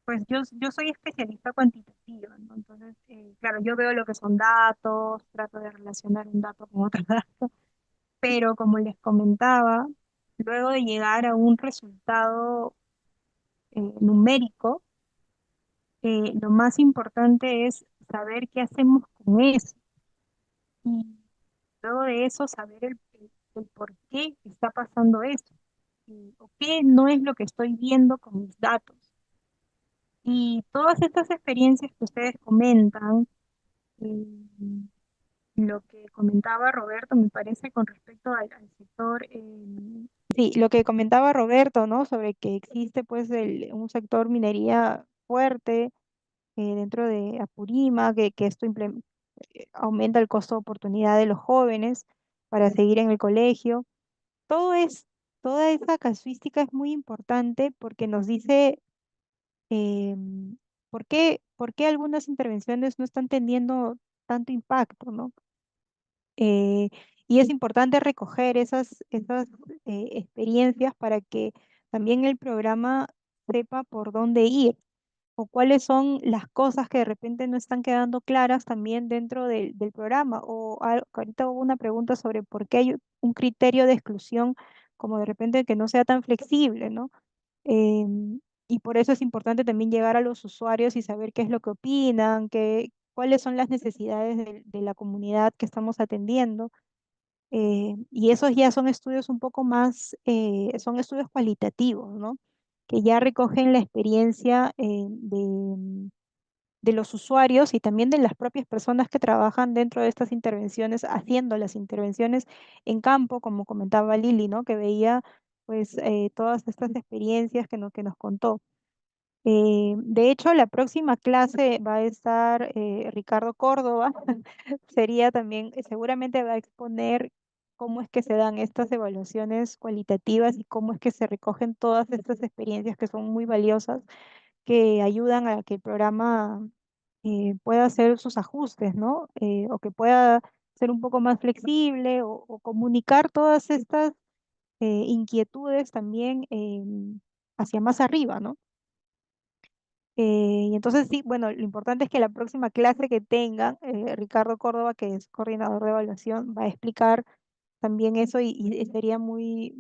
pues yo soy especialista cuantitativa, ¿no? Entonces, claro, yo veo lo que son datos, trato de relacionar un dato con otro dato, pero como les comentaba, luego de llegar a un resultado numérico, lo más importante es saber qué hacemos con eso y luego de eso saber el por qué está pasando eso o qué no es lo que estoy viendo con mis datos. Y todas estas experiencias que ustedes comentan, eh, lo que comentaba Roberto, me parece con respecto al sector, Sí, lo que comentaba Roberto, ¿no? Sobre que existe pues un sector minería fuerte dentro de Apurímac, que esto aumenta el costo de oportunidad de los jóvenes para seguir en el colegio. Todo es, Toda esa casuística es muy importante porque nos dice por qué algunas intervenciones no están teniendo tanto impacto, ¿no? Eh, y es importante recoger esas experiencias para que también el programa sepa por dónde ir o cuáles son las cosas que de repente no están quedando claras también dentro del programa. Ahorita hubo una pregunta sobre por qué hay un criterio de exclusión como de repente que no sea tan flexible, ¿no? Y por eso es importante también llegar a los usuarios y saber qué es lo que opinan, cuáles son las necesidades de la comunidad que estamos atendiendo. Y esos ya son estudios un poco más, son estudios cualitativos, ¿no? Que ya recogen la experiencia de los usuarios y también de las propias personas que trabajan dentro de estas intervenciones, haciendo las intervenciones en campo, como comentaba Lili, ¿no? Que veía pues todas estas experiencias que nos contó. De hecho, la próxima clase va a estar Ricardo Córdoba, sería también, seguramente va a exponer cómo es que se dan estas evaluaciones cualitativas y cómo es que se recogen todas estas experiencias que son muy valiosas, que ayudan a que el programa pueda hacer sus ajustes, ¿no? O que pueda ser un poco más flexible o comunicar todas estas inquietudes también hacia más arriba, ¿no? Y entonces sí, bueno, lo importante es que la próxima clase que tengan, Ricardo Córdoba, que es coordinador de evaluación, va a explicar también eso y sería muy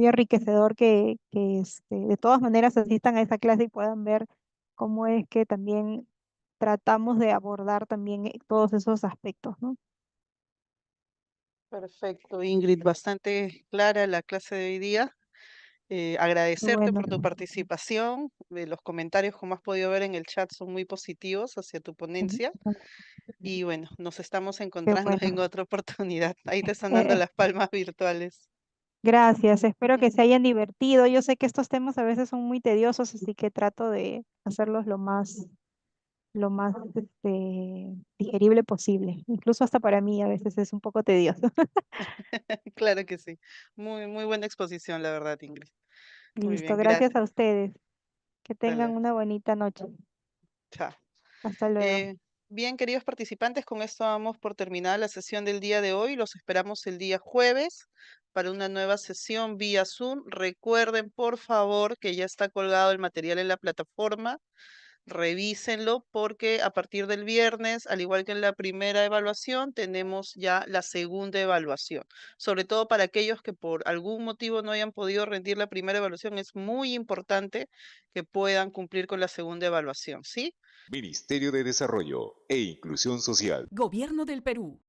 enriquecedor que de todas maneras asistan a esa clase y puedan ver cómo es que también tratamos de abordar también todos esos aspectos, ¿no? Perfecto, Ingrid, bastante clara la clase de hoy día. Qué Agradecerte bueno. por tu participación. Los comentarios, como has podido ver en el chat, son muy positivos hacia tu ponencia. Y bueno, nos estamos Qué encontrando en bueno. otra oportunidad. Ahí te están dando Eh, las palmas virtuales. Gracias, espero que se hayan divertido. Yo sé que estos temas a veces son muy tediosos, así que trato de hacerlos lo más digerible posible. Incluso hasta para mí a veces es un poco tedioso. Claro que sí. Muy, muy buena exposición, la verdad, Ingrid. Muy Listo, bien, gracias a gracias. ustedes. Que Hasta tengan luego. una bonita noche. Chao. Hasta luego. Bien, queridos participantes, con esto damos por terminada la sesión del día de hoy. Los esperamos el día jueves para una nueva sesión vía Zoom. Recuerden, por favor, que ya está colgado el material en la plataforma. Revísenlo porque a partir del viernes, al igual que en la primera evaluación, tenemos ya la segunda evaluación. Sobre todo para aquellos que por algún motivo no hayan podido rendir la primera evaluación, es muy importante que puedan cumplir con la segunda evaluación, ¿sí? Ministerio de Desarrollo e Inclusión Social. Gobierno del Perú.